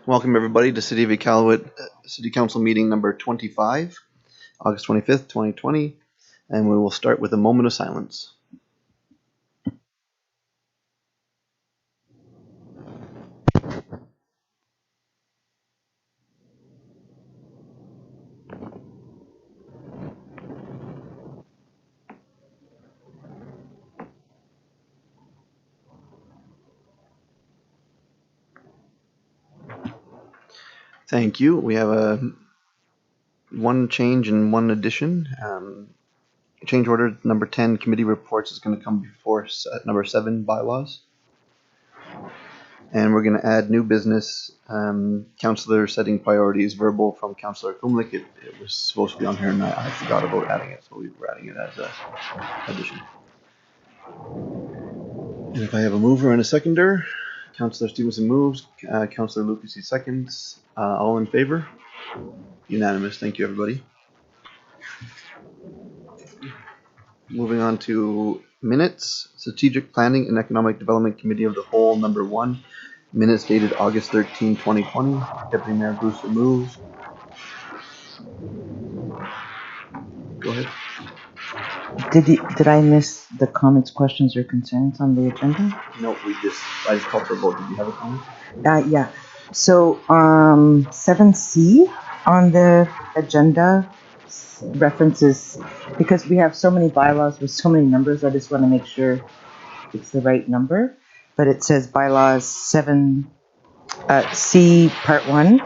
Welcome everybody to City of Iqaluit City Council meeting number 25, August 25th, 2020, and we will start with a moment of silence. Thank you. We have one change and one addition. Change order number 10, committee reports, is going to come before number 7, bylaws. And we're going to add new business, councillor setting priorities, verbal from Councillor Kumlik. It was supposed to be on here and I forgot about adding it, so we're adding it as an addition. And if I have a mover and a seconder, Councillor Stevenson moves, Councillor Lucas seconds. All in favor? Unanimous. Thank you, everybody. Moving on to minutes. Strategic Planning and Economic Development Committee of the Whole, number 1. Minutes dated August 13, 2020. Deputy Mayor Brewster moves. Go ahead. Did I miss the comments, questions, or concerns on the agenda? No, I just called for a vote. Did you have a comment? Yeah. So 7C on the agenda references, because we have so many bylaws with so many numbers, I just want to make sure it's the right number. But it says bylaws 7C part 1,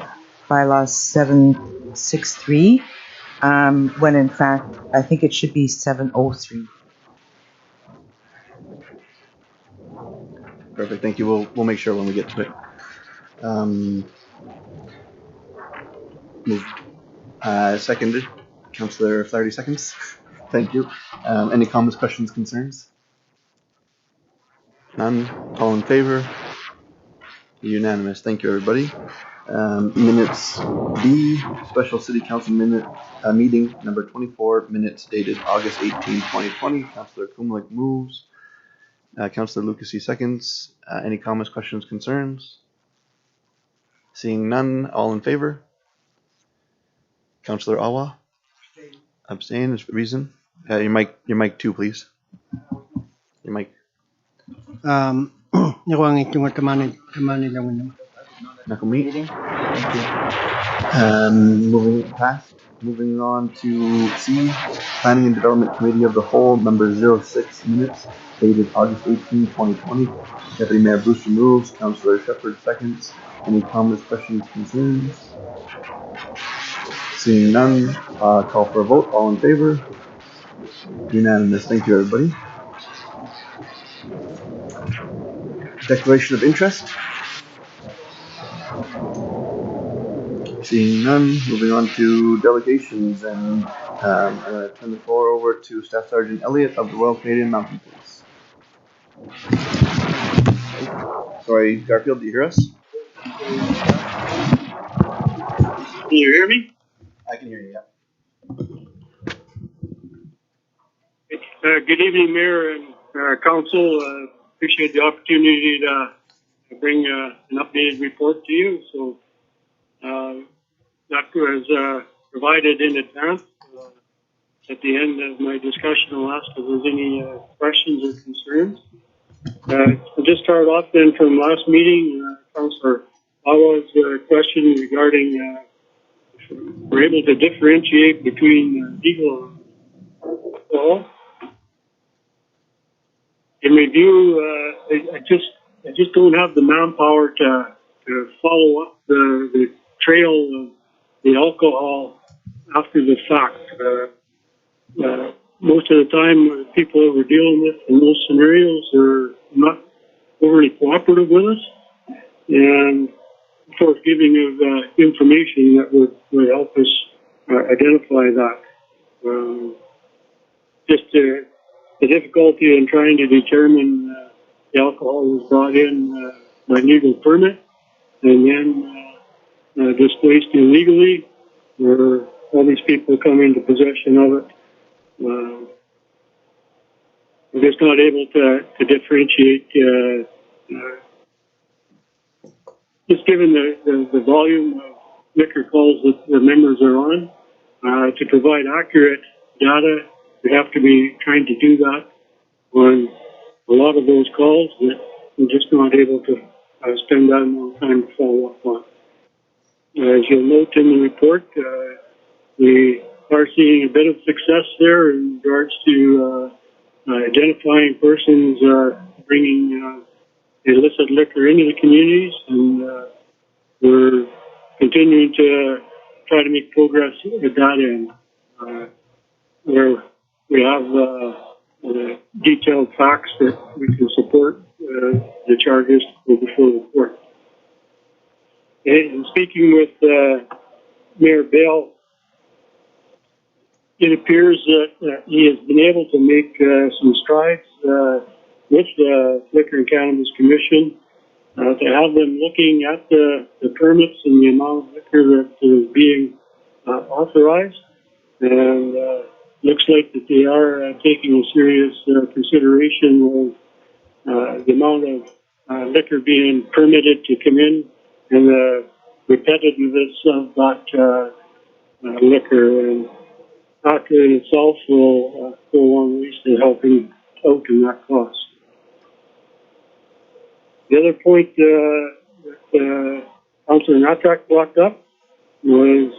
bylaws 763. When in fact, I think it should be 703. Perfect, thank you. We'll make sure when we get to it. Seconded, Councillor Flaherty seconds. Thank you. Any comments, questions, concerns? None. All in favor? Unanimous. Thank you, everybody. Minutes B, Special City Council meeting number 24, minutes dated August 18, 2020. Councillor Kumlik moves. Councillor Lucas seconds. Any comments, questions, concerns? Seeing none, all in favor? Councillor Awa? Abstain is reason. Your mic too, please. Your mic. Nakamit. Moving on to C, Planning and Development Committee of the Whole, number 06, minutes dated August 18, 2020. Deputy Mayor Brewster moves. Councillor Shepherd seconds. Any comments, questions, concerns? Seeing none, call for a vote. All in favor? Unanimous. Thank you, everybody. Declaration of interest. Seeing none, moving on to delegations, and I'm going to turn the floor over to Staff Sergeant Elliott of the Royal Canadian Mounted Police. Sorry, Garfield, do you hear us? Can you hear me? I can hear you, yeah. Good evening, Mayor and Council. Appreciate the opportunity to bring an updated report to you. So that was provided in advance. At the end of my discussion, I'll ask if there's any questions or concerns. I'll just start off then from last meeting, Councillor Awa's question regarding if we're able to differentiate between legal and alcohol. In review, I just don't have the manpower to follow up the trail of the alcohol after the fact. Most of the time, people that we're dealing with in those scenarios are not overly cooperative with us, and of course, giving of information that would help us identify that. Just the difficulty in trying to determine the alcohol was brought in by legal permit and then displaced illegally, where all these people come into possession of it. We're just not able to differentiate just given the volume of liquor calls that the members are on, to provide accurate data, we have to be trying to do that on a lot of those calls that we're just not able to spend that amount of time to follow up on. As you'll note in the report, we are seeing a bit of success there in regards to identifying persons bringing illicit liquor into the communities, and we're continuing to try to make progress at that end, where we have detailed facts that we can support the charges to go before the court. And speaking with Mayor Bell, it appears that he has been able to make some strides with the Liquor and Cannabis Commission to have them looking at the permits and the amount of liquor that is being authorized. And looks like that they are taking a serious consideration of the amount of liquor being permitted to come in and the repetitiveness of that liquor. And that in itself will go a long way to helping out in that cost. The other point that Councillor Natak brought up was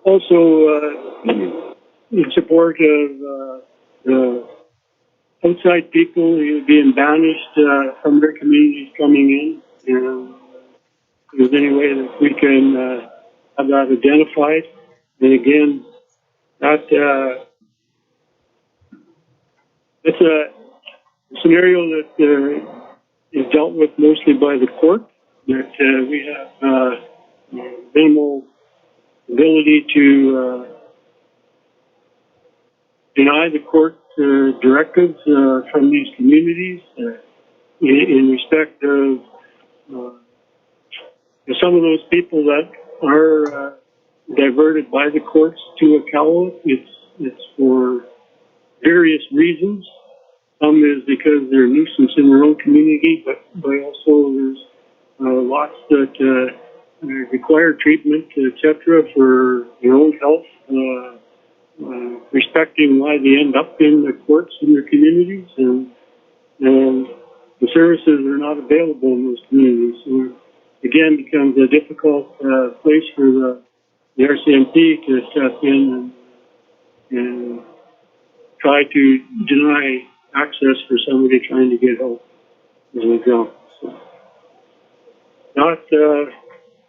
also in support of the outside people being banished from their communities coming in. And if there's any way that we can have that identified. And again, that it's a scenario that is dealt with mostly by the court, that we have minimal ability to deny the court directives from these communities in respect of some of those people that are diverted by the courts to Iqaluit. It's for various reasons. Some is because they're a nuisance in their own community, but also there's lots that require treatment, etc., for their own health, respecting why they end up in the courts in their communities, and the services are not available in those communities. So again, becomes a difficult place for the RCMP to step in and try to deny access for somebody trying to get help as an example. So that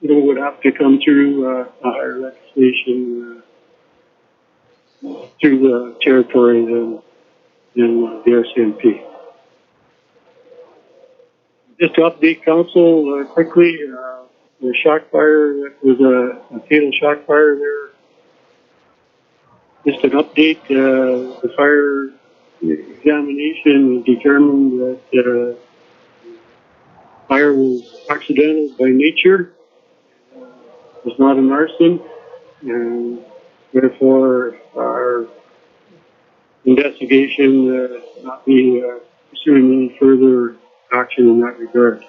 would have to come through a higher legislation through the territory than the RCMP. Just to update council quickly, the shock fire, that was a fatal shock fire there. Just an update, the fire examination determined that the fire was accidental by nature. It was not an arson, and therefore our investigation not be pursuing any further action in that regard.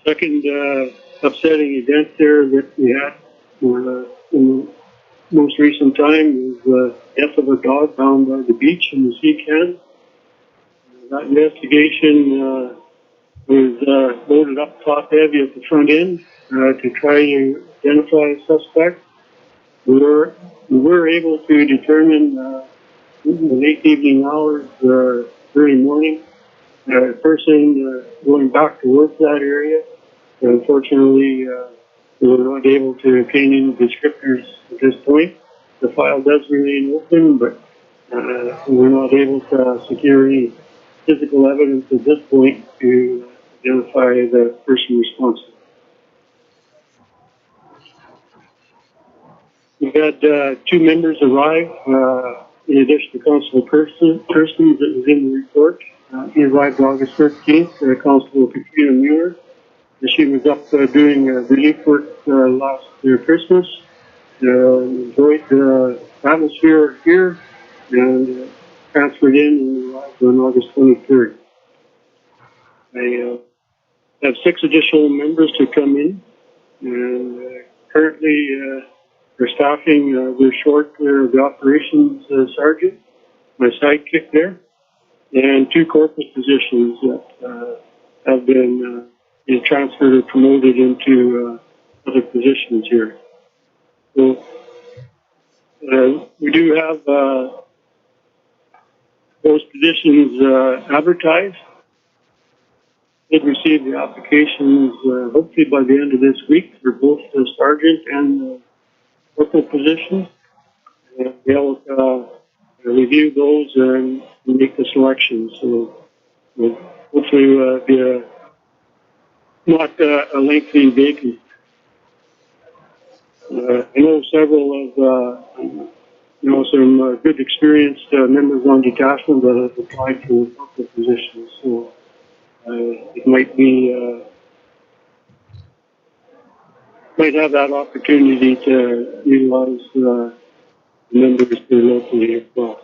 Second upsetting event there that we had in the most recent time was the death of a dog found by the beach in the sea can. That investigation was loaded up top heavy at the front end to try to identify a suspect. We were able to determine in the late evening hours, early morning, a person going back to work that area. Unfortunately, we were not able to obtain any descriptors at this point. The file does remain open, but we're not able to secure any physical evidence at this point to identify the person responsible. We've had two members arrive, in addition to Constable Persons that was in the report. He arrived August 13th, Constable Katrina Muir. She was up doing relief work last Christmas. Enjoyed the atmosphere here, and transferred in and arrived on August 23rd. I have 6 additional members to come in, and currently we're staffing. We're short the operations sergeant, my sidekick there, and 2 corporate positions that have been transferred or promoted into other positions here. So we do have those positions advertised. Did receive the applications hopefully by the end of this week for both the sergeant and the corporal positions. And they'll review those and make the selection. So hopefully be not a lengthy vacancy. I know several of some good experienced members on detachment that have applied for corporal positions. So it might have that opportunity to utilize the members here locally as well.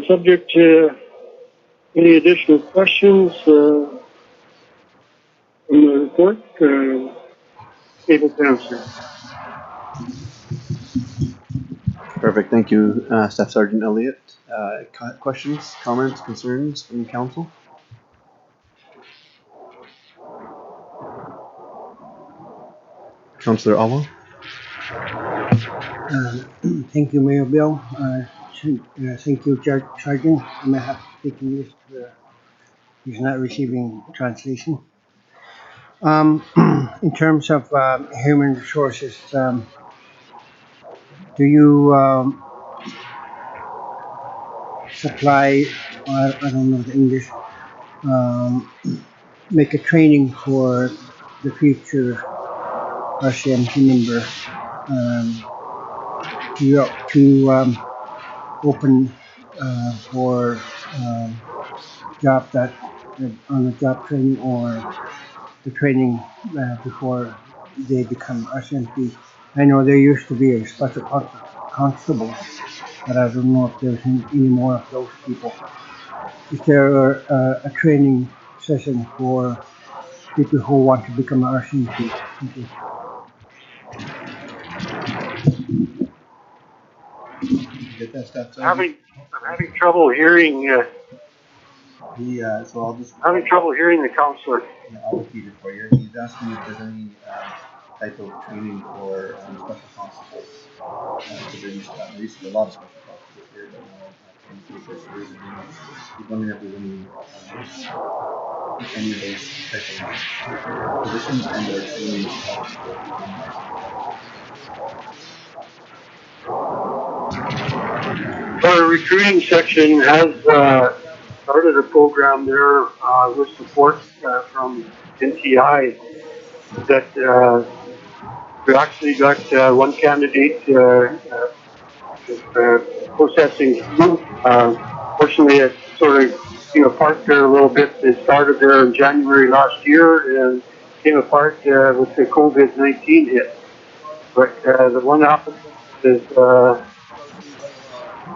Subject to any additional questions from the report, able to answer. Perfect. Thank you, Staff Sergeant Elliott. Questions, comments, concerns from council? Councillor Allo? Thank you, Mayor Bill. Thank you, Sergeant. I may have taken this. He's not receiving translation. In terms of human resources, do you supply, I don't know the English, make a training for the future RCMP member to open for job that on the job training or the training before they become RCMP? I know there used to be a special constable, but I don't know if there's any more of those people. Is there a training session for people who want to become an RCMP? Thank you. I'm having trouble hearing. So I'll just. Having trouble hearing the counselor. I'll repeat it for you. He's asking if there's any type of training for special constables. Because there used to be a lot of special constables here, but now in case he's wondering if there's any of those type of positions and their training Our recruiting section has started a program there with support from NTI that we actually got one candidate processing through. Fortunately, it sort of parked there a little bit. It started there in January last year and came apart with the COVID-19 hit. But the one applicant is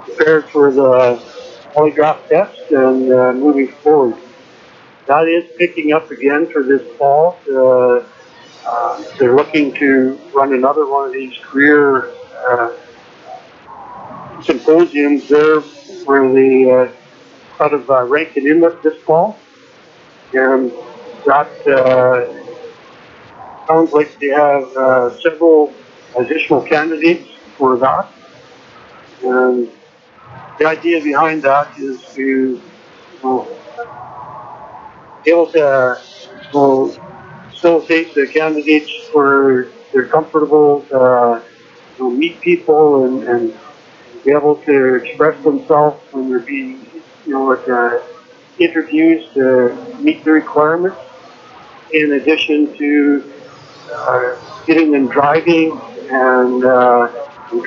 prepared for the polygraph test and moving forward. That is picking up again for this fall. They're looking to run another one of these career symposiums there where they out of Rankin Inlet this fall. And that sounds like they have several additional candidates for that. And the idea behind that is to be able to facilitate the candidates where they're comfortable to meet people and be able to express themselves when they're being, at interviews to meet the requirements. In addition to getting them driving and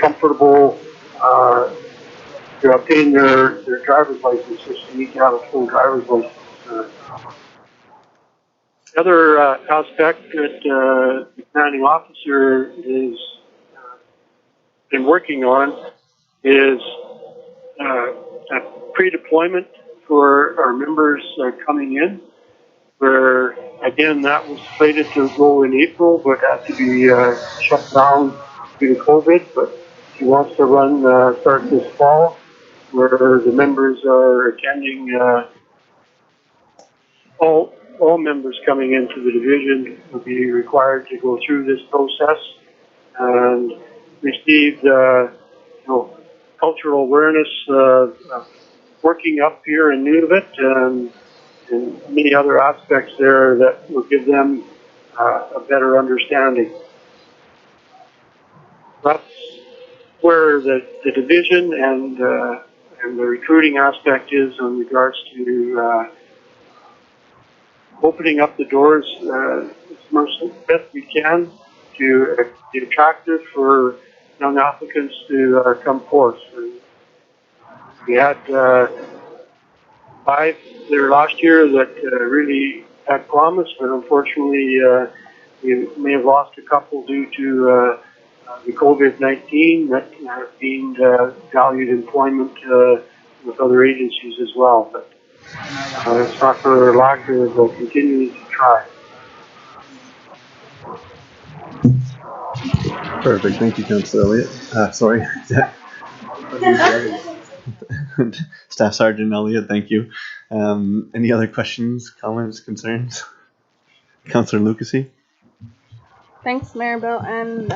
comfortable to obtain their driver's license, which they need to have a full driver's license. The other aspect that the commanding officer is been working on is a pre-deployment for our members coming in, where again that was slated to go in April but had to be shut down due to COVID. But he wants to start this fall, where the members are attending. All members coming into the division will be required to go through this process and receive cultural awareness, working up here in Nunavut, and many other aspects there that will give them a better understanding. That's where the division and the recruiting aspect is in regards to opening up the doors as much best we can to be attractive for young applicants to come forth. We had 5 there last year that really had promise, but unfortunately we may have lost a couple due to the COVID-19 that gained valued employment with other agencies as well. But it's not for lack of continuing to try. Perfect. Thank you, Councillor Elliott. Sorry. Staff Sergeant Elliott, thank you. Any other questions, comments, concerns? Councillor Lucasy? Thanks, Maribel, and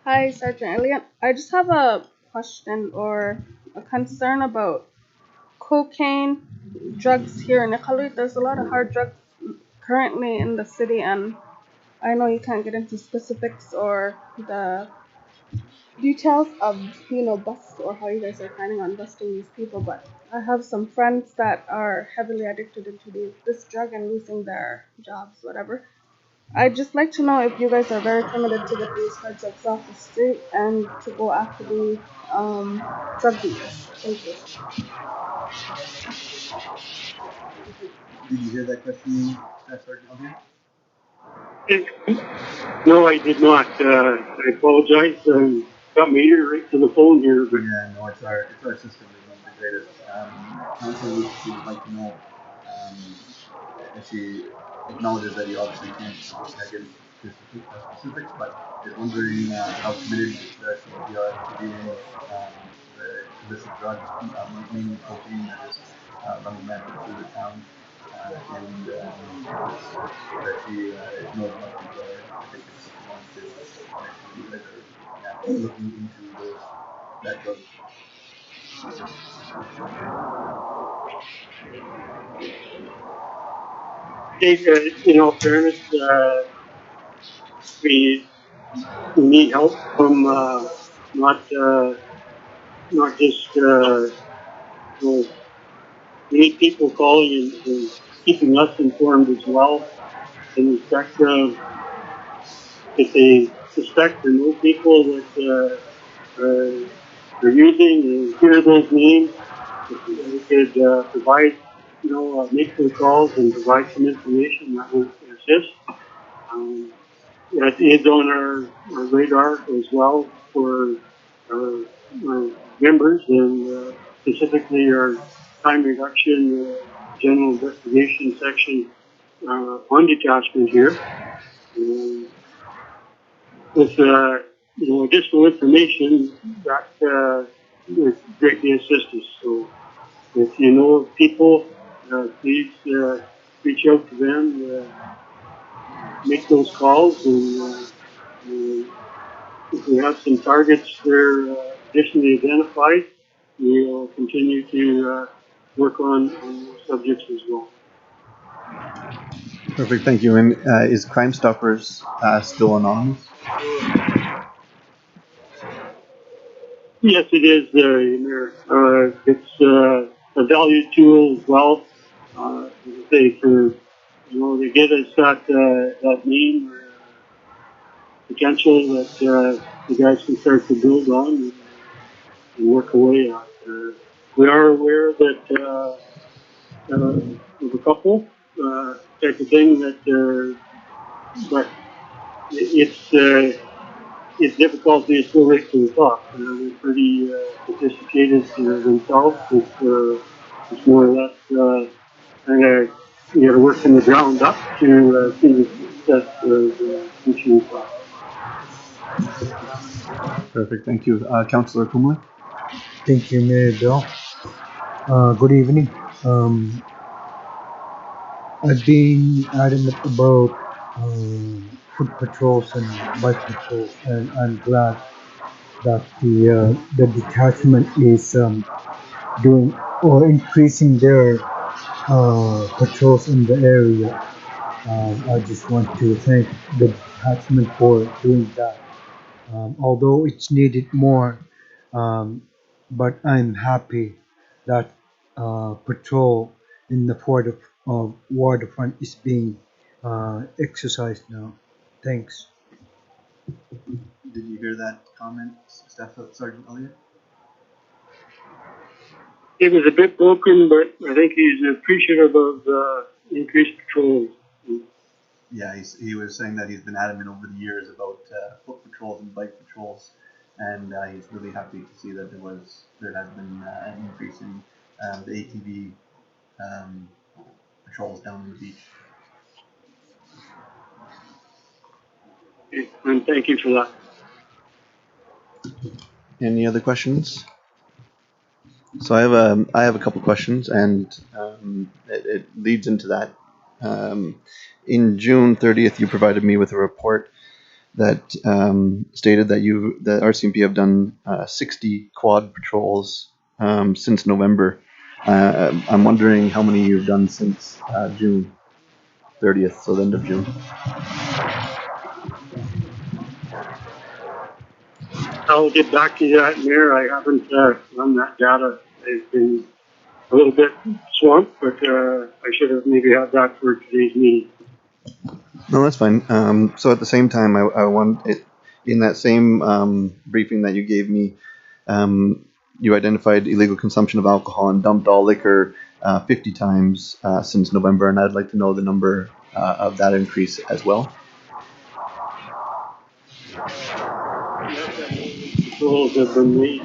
hi, Sergeant Elliott. I just have a question or a concern about cocaine, drugs here in Iqaluit. There's a lot of hard drugs currently in the city, and I know you can't get into specifics or the details of, busts or how you guys are planning on busting these people, but I have some friends that are heavily addicted into this drug and losing their jobs, whatever. I'd just like to know if you guys are very committed to get these heads up off the street and to go after the drug dealers. Thank you. Did you hear that question, Staff Sergeant Elliott? No, I did not. I apologize. Got me right to the phone here, but Yeah, no, it's our system is not the greatest. Councillor Lucasy would like to know if she acknowledges that you obviously can't get into specifics, but is wondering how committed the CPR to dealing with the illicit drugs, mainly cocaine that is running rampant through the town, and that she knows about people are addicted to someone to looking into that drug. in fairness, we need help from not just we need people calling and keeping us informed as well in respect of if they suspect or know people that are using and hear those names, if they could provide, make those calls and provide some information that will assist. That is on our radar as well for our members, and specifically our crime reduction general investigation section on detachment here. With additional information that would greatly assist us. So if you know of people, please reach out to them, make those calls, and if we have some targets that are additionally identified, we will continue to work on those subjects as well. Perfect, thank you. And is Crime Stoppers still anonymous? Yes, it is, Mayor. It's a valued tool as well. As I say, for to get us that name or potential that you guys can start to build on and work away at. We are aware that of a couple type of thing that but it's it's difficult to go right to the top. They're pretty sophisticated themselves. It's more or less kind of you got to work from the ground up to see the success of the machine shop. Perfect. Thank you. Councillor Kumlik? Thank you, Mayor Bill. Good evening. I've been adamant about foot patrols and bike patrols, and I'm glad that the detachment is doing or increasing their patrols in the area. I just want to thank the detachment for doing that. Although it's needed more, um, but I'm happy that patrol in the waterfront is being exercised now. Thanks. Did you hear that comment, Staff Sergeant Elliott? It was a bit broken, but I think he's appreciative of increased patrols. Yeah, he was saying that he's been adamant over the years about foot patrols and bike patrols, and he's really happy to see that there has been an increase in the ATV patrols down on the beach. Okay, and thank you for that. Any other questions? So I have a couple questions, and it leads into that. In June 30th, you provided me with a report that stated that RCMP have done 60 quad patrols since November. I'm wondering how many you've done since June 30th, so the end of June. I'll get back to you that, Mayor. I haven't run that data. I've been a little bit swamped, but I should have maybe had that for today's meeting. No, that's fine. So at the same time, I want it in that same briefing that you gave me. You identified illegal consumption of alcohol and dumped all liquor 50 times since November, and I'd like to know the number of that increase as well. Patrols have been made,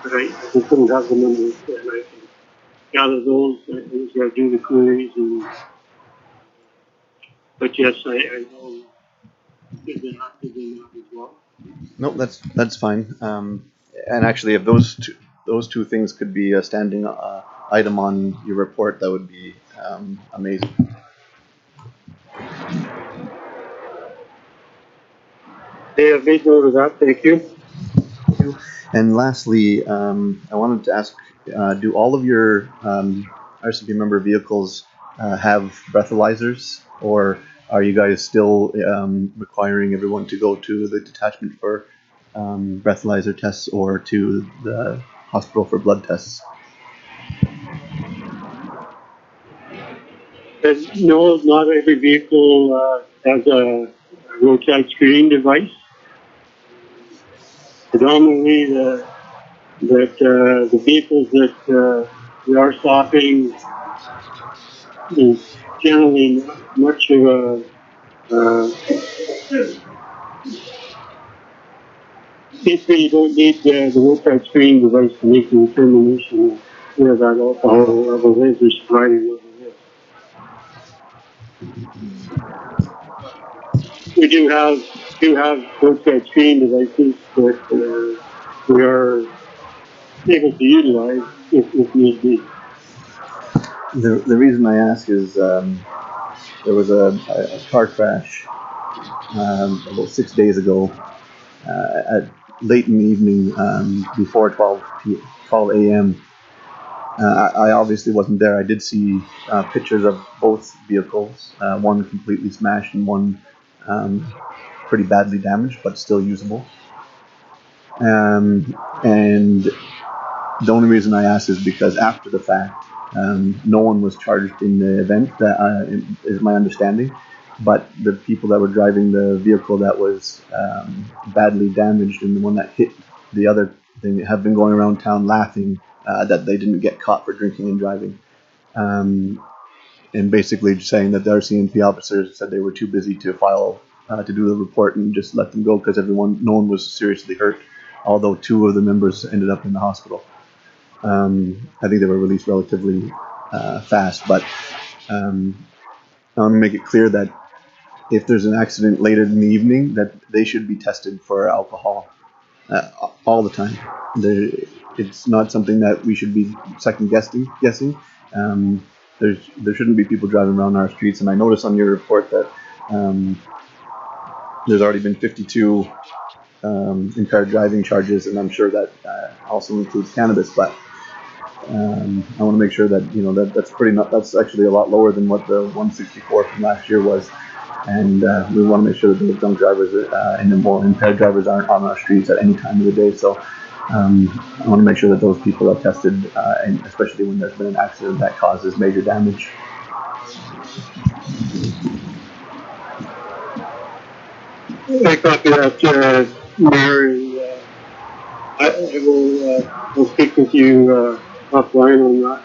but I couldn't have the numbers, and I can gather those. I think I do the queries, but yes, I know they've been active in that as well. No, that's fine. And actually, if those two things could be a standing item on your report, that would be amazing. They have made note of that. Thank you. And lastly, I wanted to ask, do all of your RCMP member vehicles have breathalyzers, or are you guys still requiring everyone to go to the detachment for breathalyzer tests or to the hospital for blood tests? No, not every vehicle has a roadside screening device. Predominantly, the vehicles that we are stopping is generally not much of a basically, you don't need the roadside screening device to make the determination of where that alcohol level is or sobriety level is. We do have roadside screening devices that we are able to utilize if need be. The reason I ask is there was a car crash about 6 days ago at late in the evening before 12 a.m. I obviously wasn't there. I did see pictures of both vehicles, one completely smashed and one pretty badly damaged, but still usable. And the only reason I asked is because after the fact, no one was charged in the event, that is my understanding. But the people that were driving the vehicle that was badly damaged and the one that hit the other thing have been going around town laughing that they didn't get caught for drinking and driving. And basically saying that the RCMP officers said they were too busy to file to do the report and just let them go because no one was seriously hurt, although 2 of the members ended up in the hospital. I think they were released relatively fast, but I want to make it clear that if there's an accident later in the evening, that they should be tested for alcohol all the time. It's not something that we should be second guessing. There shouldn't be people driving around our streets. And I noticed on your report that there's already been 52 impaired driving charges, and I'm sure that also includes cannabis. But I want to make sure that that's actually a lot lower than what the 164 from last year was. And we want to make sure that those drunk drivers and the more impaired drivers aren't on our streets at any time of the day. So I want to make sure that those people are tested, and especially when there's been an accident that causes major damage. I copy that, Mayor, and I will speak with you offline on that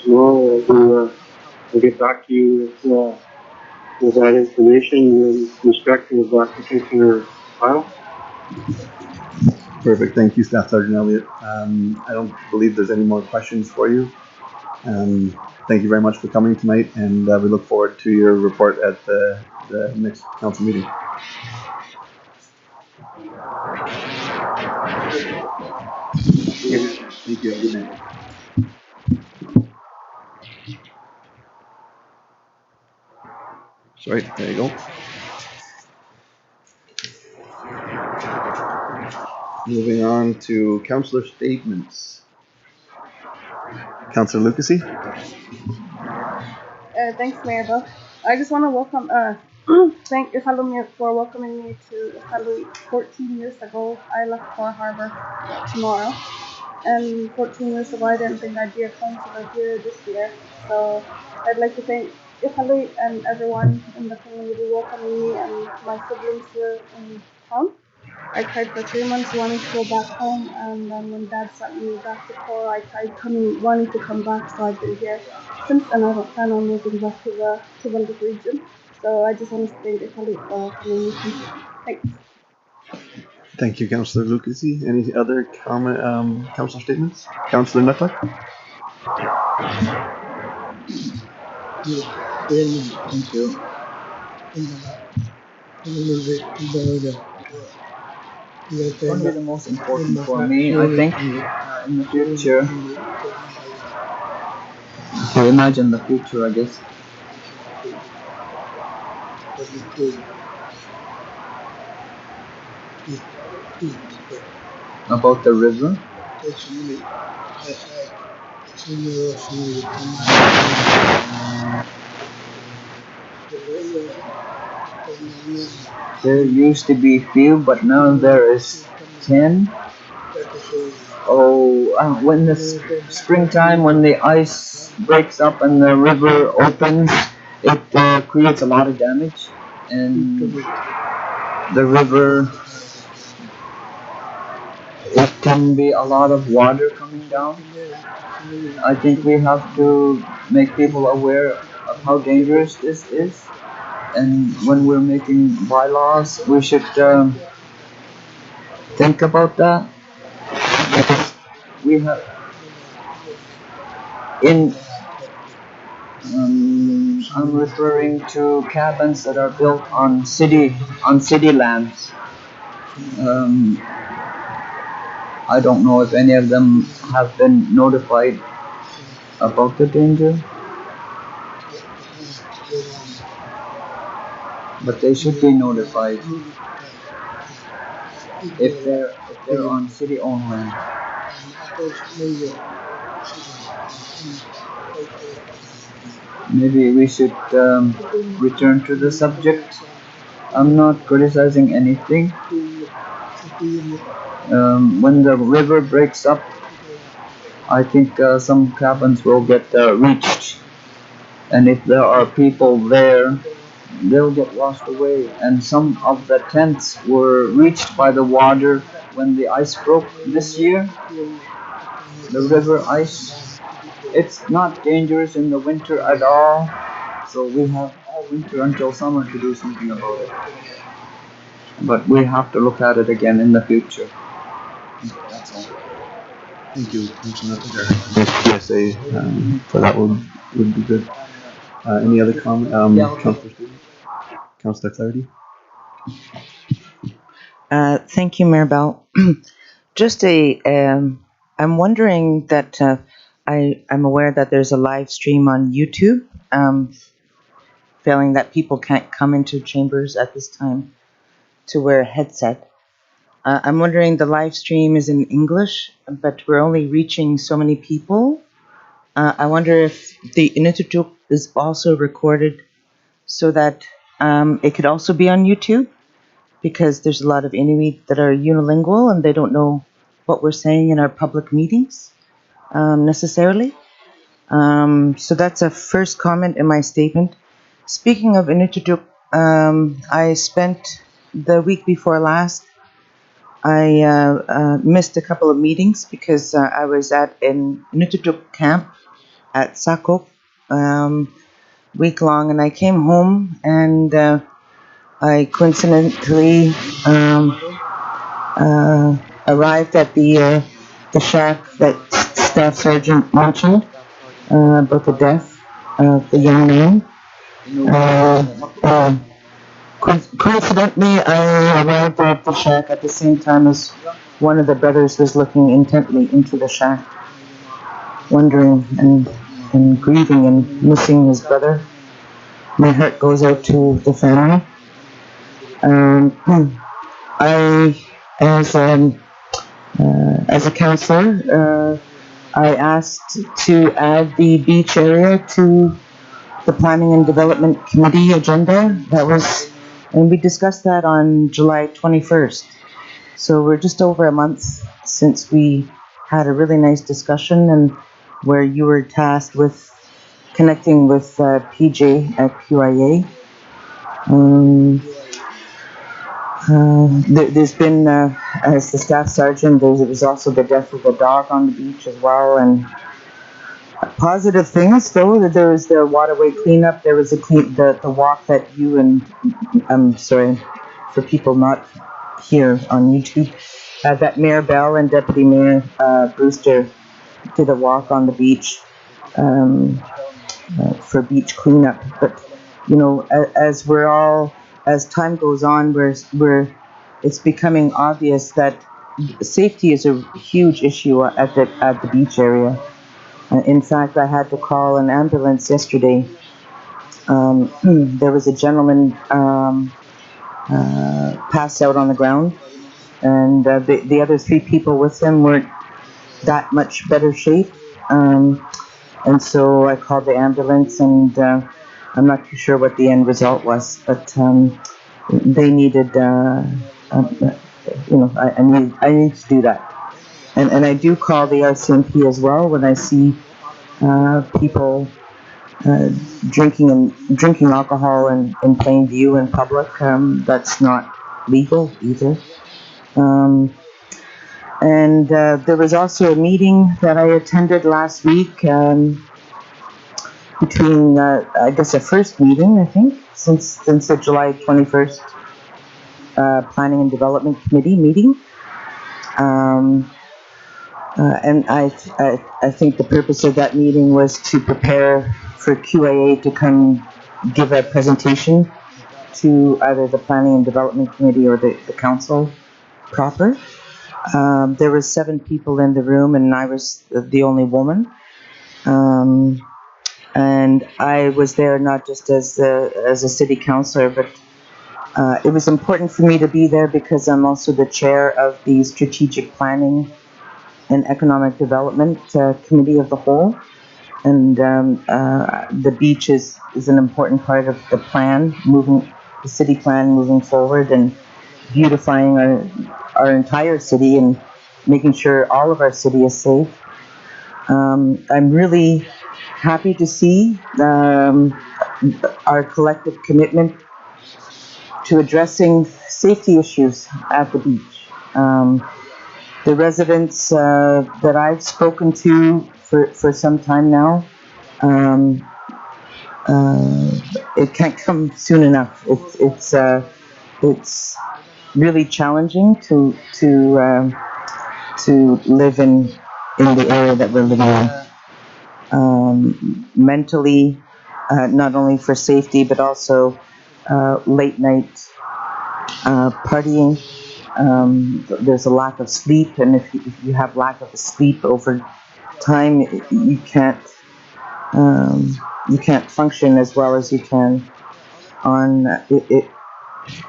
tomorrow. I'll get back to you with that information in respect of that particular file. Perfect. Thank you, Staff Sergeant Elliott. I don't believe there's any more questions for you. Thank you very much for coming tonight, and we look forward to your report at the next council meeting. Thank you. Good night. Sorry, there you go. Moving on to councillor statements. Councillor Lucasy. Thanks, Mayor Bill. I just want to welcome, thank Iqaluit for welcoming me to Iqaluit 14 years ago. I left Far Harbor tomorrow, and 14 years ago I didn't think I'd be a councillor here this year. So I'd like to thank Iqaluit and everyone in the community welcoming me and my siblings here in town. I tried for 3 months wanting to go back home, and then when Dad sent me back to Cora, I tried wanting to come back, so I've been here since, and I don't plan on moving back to the Baltic region. So I just want to thank Iqaluit for coming with me. Thanks. Thank you, Councillor Lucasy. Any other councillor statements? Councillor Nuttall? Thank you. Probably the most important for me, I think, in the future. To imagine the future, I guess. About the river. There used to be few, but now there is 10. When the springtime, when the ice breaks up and the river opens, it creates a lot of damage, and the river, it can be a lot of water coming down. I think we have to make people aware of how dangerous this is, and when we're making bylaws, we should think about that, because we have I'm referring to cabins that are built on city lands. I don't know if any of them have been notified about the danger, but they should be notified if they're on city-owned land. Maybe we should return to the subject. I'm not criticizing anything. When the river breaks up, I think some cabins will get reached, and if there are people there, they'll get washed away. And some of the tents were reached by the water when the ice broke this year, the river ice. It's not dangerous in the winter at all, so we have all winter until summer to do something about it. but we have to look at it again in the future. That's all. Thank you, Councilor. PSA for that would be good. Any other comment? Councilor Stevens? Councilor Clarity? Thank you, Maribel. Just I'm wondering that I'm aware that there's a live stream on YouTube, failing that people can't come into chambers at this time to wear a headset. I'm wondering the live stream is in English, but we're only reaching so many people. I wonder if the Inuktitut is also recorded so that it could also be on YouTube, because there's a lot of Inuit that are unilingual and they don't know what we're saying in our public meetings necessarily. So that's a first comment in my statement. Speaking of Inuktitut, I spent the week before last, I missed a couple of meetings because I was at an Inuktitut camp at Sakop week long, and I came home and I coincidentally arrived at the shack that Staff Sergeant mentioned about the death of the young man. Coincidentally, I arrived at the shack at the same time as one of the brothers was looking intently into the shack, wondering and grieving and missing his brother. My heart goes out to the family. I, as a councillor, I asked to add the beach area to the Planning and Development Committee agenda. And we discussed that on July 21st. So we're just over a month since we had a really nice discussion, and where you were tasked with connecting with PJ at QIA. There's been, as the staff sergeant, there was also the death of a dog on the beach as well, and positive things though, that there was the waterway cleanup, there was the walk that you and, I'm sorry, for people not here on YouTube, that Mayor Bell and Deputy Mayor Brewster did a walk on the beach for beach cleanup. But you know, as time goes on, it's becoming obvious that safety is a huge issue at the beach area. In fact, I had to call an ambulance yesterday. There was a gentleman passed out on the ground, and the other 3 people with him weren't that much better shape. And so I called the ambulance, and I'm not too sure what the end result was, but they needed, I need to do that. And I do call the RCMP as well when I see people drinking alcohol in plain view in public. That's not legal either. And there was also a meeting that I attended last week between, I guess, a first meeting, I think, since the July 21st Planning and Development Committee meeting. And I think the purpose of that meeting was to prepare for QAA to come give a presentation to either the Planning and Development Committee or the council proper. There were 7 people in the room, and I was the only woman. And I was there not just as a city councillor, but it was important for me to be there because I'm also the chair of the Strategic Planning and Economic Development Committee of the whole. And the beach is an important part of the plan, the city plan moving forward and beautifying our entire city and making sure all of our city is safe. I'm really happy to see our collective commitment to addressing safety issues at the beach. The residents that I've spoken to for some time now, it can't come soon enough. It's really challenging to live in the area that we're living in. Mentally, not only for safety, but also late night partying. There's a lack of sleep, and if you have lack of sleep over time, you can't function as well as you can on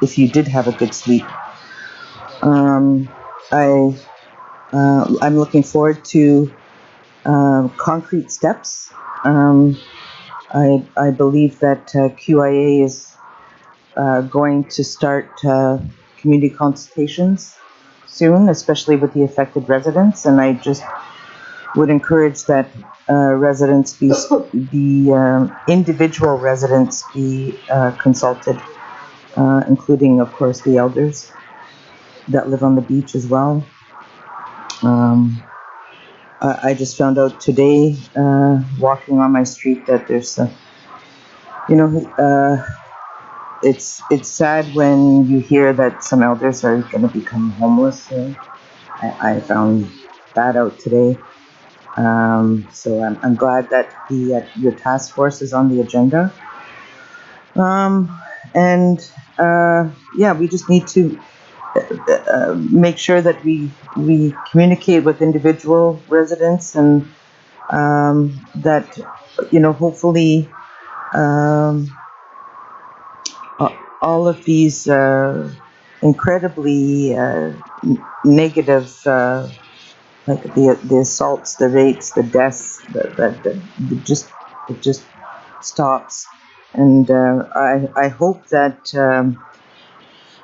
if you did have a good sleep. I'm looking forward to concrete steps. I believe that QIA is going to start community consultations soon, especially with the affected residents, and I just would encourage that residents be individual residents be consulted, including, of course, the elders that live on the beach as well. I just found out today, walking on my street, that there's it's sad when you hear that some elders are going to become homeless. I found that out today. So I'm glad that your task force is on the agenda. We just need to make sure that we communicate with individual residents, and that hopefully all of these incredibly negative, like the assaults, the rapes, the deaths, it just stops. And I hope that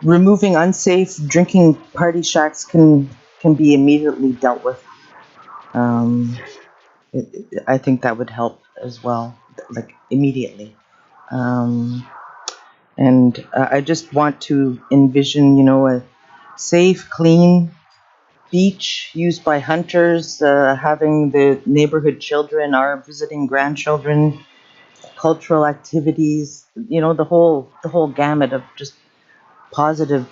removing unsafe drinking party shacks can be immediately dealt with. I think that would help as well, like immediately. And I just want to envision, a safe, clean beach used by hunters, having the neighborhood children, our visiting grandchildren, cultural activities, the whole gamut of just positive,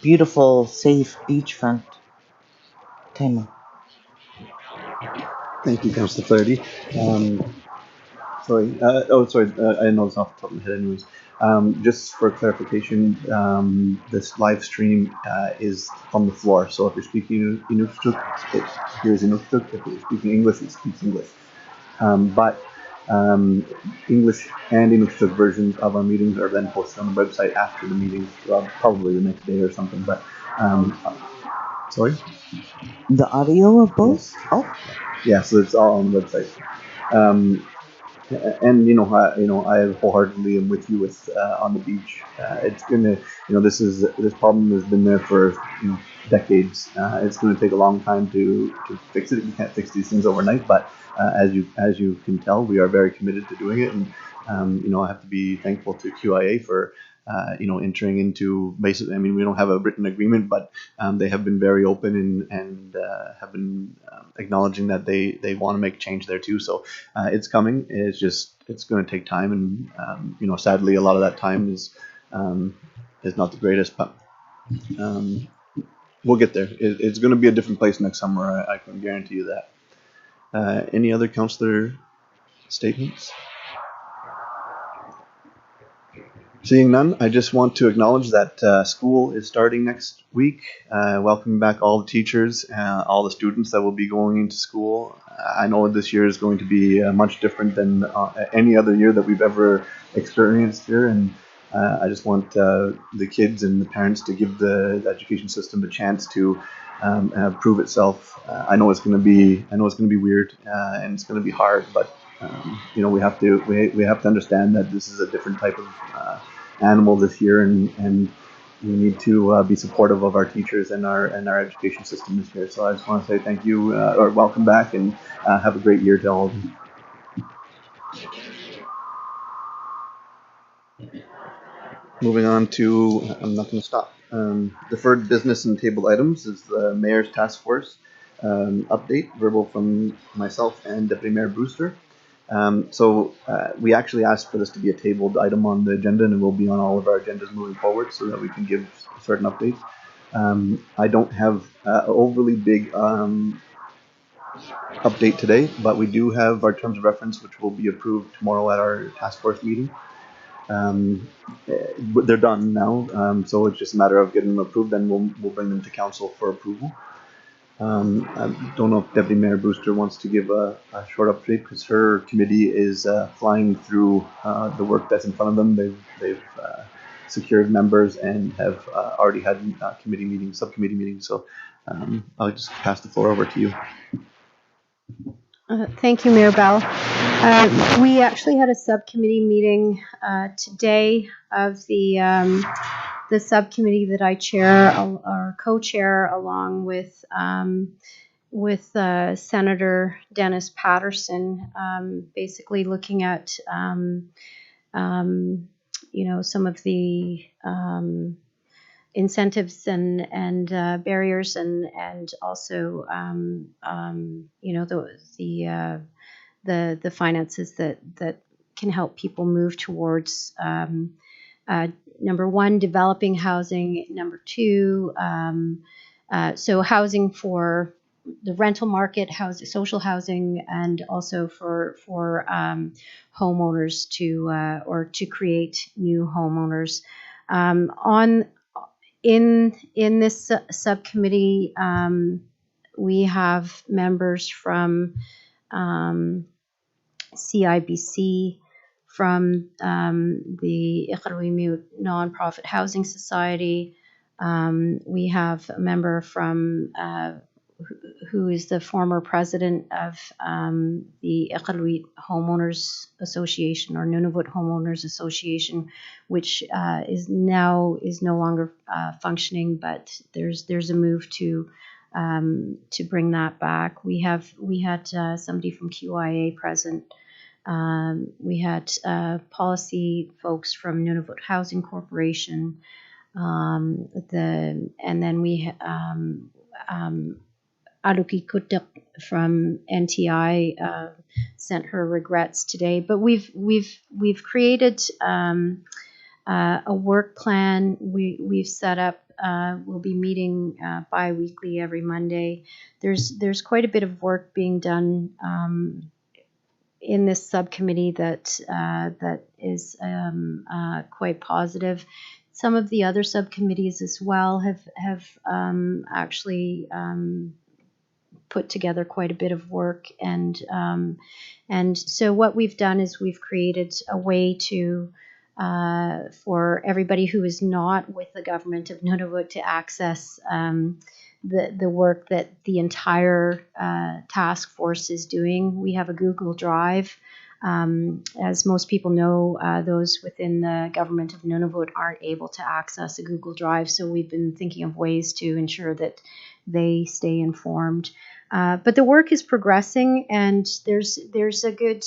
beautiful, safe beachfront. Tema. Thank you, Councillor Flaherty. Sorry. I didn't know this off the top of my head anyways. Just for clarification, this live stream is from the floor. So if you're speaking Inuktitut, it hears Inuktitut. If you're speaking English, it speaks English. But English and Inuktitut versions of our meetings are then posted on the website after the meetings, probably the next day or something. But sorry? The audio of both? Yes. Oh. Yeah, so it's all on the website. And I wholeheartedly am with you with on the beach. It's gonna, this problem has been there for decades. It's going to take a long time to fix it. You can't fix these things overnight, but as you can tell, we are very committed to doing it. And I have to be thankful to QIA for entering into basically. I mean, we don't have a written agreement, but they have been very open and have been acknowledging that they want to make change there too. So it's coming. It's going to take time, and sadly, a lot of that time is not the greatest, but we'll get there. It's going to be a different place next summer. I can guarantee you that. Any other councillor statements? Seeing none, I just want to acknowledge that school is starting next week. Welcome back all the teachers, all the students that will be going into school. I know this year is going to be much different than any other year that we've ever experienced here, and I just want the kids and the parents to give the education system a chance to prove itself. I know it's going to be weird and it's going to be hard, but we have to understand that this is a different type of animal this year, and we need to be supportive of our teachers and our education system this year. So I just want to say thank you, or welcome back, and have a great year to all of you. Moving on to, I'm not going to stop. Deferred business and tabled items is the Mayor's Task Force update, verbal from myself and Deputy Mayor Brewster. So we actually asked for this to be a tabled item on the agenda, and it will be on all of our agendas moving forward so that we can give certain updates. I don't have overly big update today, but we do have our terms of reference, which will be approved tomorrow at our task force meeting. They're done now, so it's just a matter of getting them approved, then we'll bring them to council for approval. I don't know if Deputy Mayor Brewster wants to give a short update, because her committee is flying through the work that's in front of them. They've secured members and have already had committee meetings, subcommittee meetings. So I'll just pass the floor over to you. Thank you, Mayor Bell. We actually had a subcommittee meeting today of the subcommittee that I chair or co-chair along with Senator Dennis Patterson, basically looking at some of the incentives and barriers and also the finances that can help people move towards number one, developing housing, number two, so housing for the rental market, housing, social housing, and also for homeowners to create new homeowners. In this subcommittee, we have members from CIBC, from the Iqaluit Nonprofit Housing Society. We have a member from who is the former president of the Iqaluit Homeowners Association, or Nunavut Homeowners Association, which is no longer functioning, but there's a move to bring that back. We had somebody from QIA present. We had policy folks from Nunavut Housing Corporation, and then we Aluki Kutuk from NTI sent her regrets today. But we've created a work plan. We've set up. We'll be meeting bi-weekly every Monday. There's quite a bit of work being done in this subcommittee that is quite positive. Some of the other subcommittees as well have actually put together quite a bit of work, and so what we've done is we've created a way to for everybody who is not with the government of Nunavut to access the work that the entire task force is doing. We have a Google Drive. As most people know, those within the government of Nunavut aren't able to access a Google Drive, so we've been thinking of ways to ensure that they stay informed. But the work is progressing, and there's a good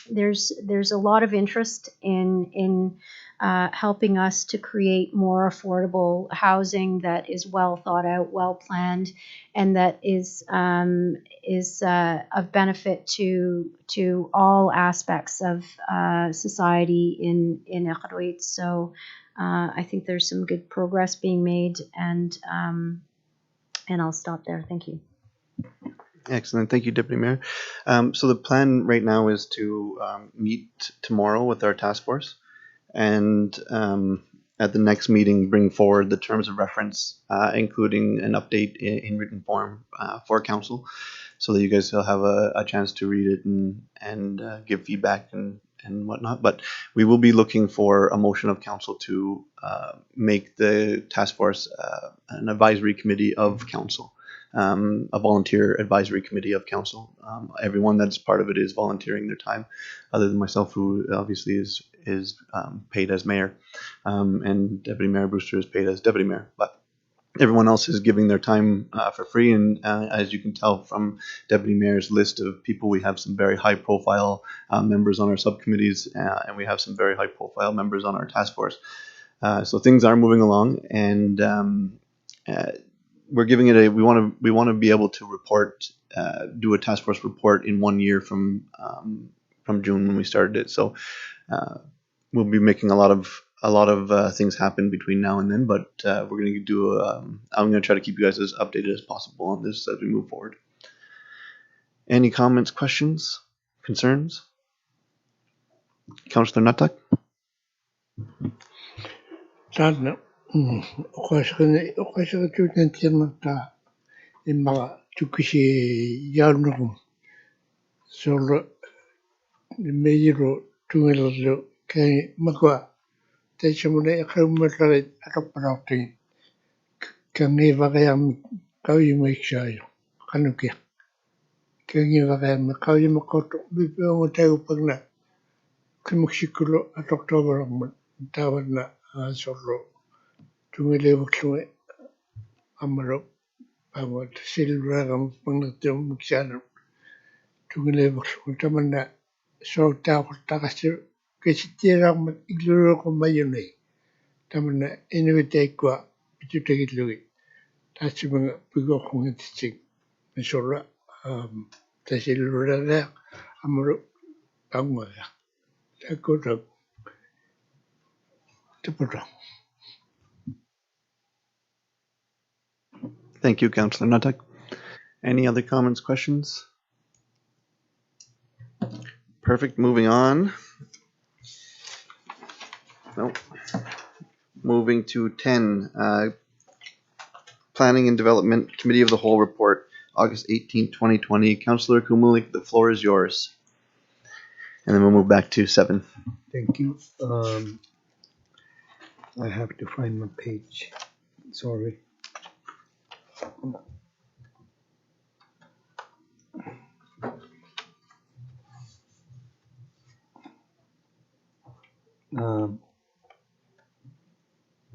there's a lot of interest in helping us to create more affordable housing that is well thought out, well planned, and that is of benefit to all aspects of society in Iqaluit. So I think there's some good progress being made, and I'll stop there. Thank you. Excellent. Thank you, Deputy Mayor. So the plan right now is to meet tomorrow with our task force, and at the next meeting bring forward the terms of reference, including an update in written form for council, so that you guys will have a chance to read it and give feedback and whatnot. But we will be looking for a motion of council to make the task force an advisory committee of council. A volunteer advisory committee of council. Everyone that's part of it is volunteering their time, other than myself, who obviously is paid as mayor, and Deputy Mayor Brewster is paid as deputy mayor. But everyone else is giving their time for free, and as you can tell from Deputy Mayor's list of people, we have some very high-profile members on our subcommittees, and we have some very high-profile members on our task force. So things are moving along, and we're giving it we want to be able to report, do a task force report in 1 year from June when we started it. So we'll be making a lot of a lot of things happen between now and then, but we're going to do. I'm going to try to keep you guys as updated as possible on this as we move forward. Any comments, questions, concerns? Councillor Nuttall? Tana, okasaka tutan tirnata imma tukishi yarnugum solo meiro tungelalo kay magwa taysamune akamutlare akaparati kangi vakayam kawimaiksayo kanukia kangi vakayam kawimakoto bipyo tayo pagna kimuksikulo at October tawad na solo tungilewaksume amaro pamot siluragam pangnatyam muksano tungilewaksume tamanna so tawad takasir kesitiram igluro ko mayunay tamanna inuvite kwa pitutegitlugi tasibanga pigo kong tsig misora tasiluragam amaro pangmaga takoto tapoto. Thank you, Councillor Nuttall. Any other comments, questions? Perfect. Moving on. Nope. Moving to 10. Planning and Development Committee of the Whole Report, August 18, 2020. Councillor Kumulik, the floor is yours. And then we'll move back to 7. Thank you. I have to find my page. Sorry.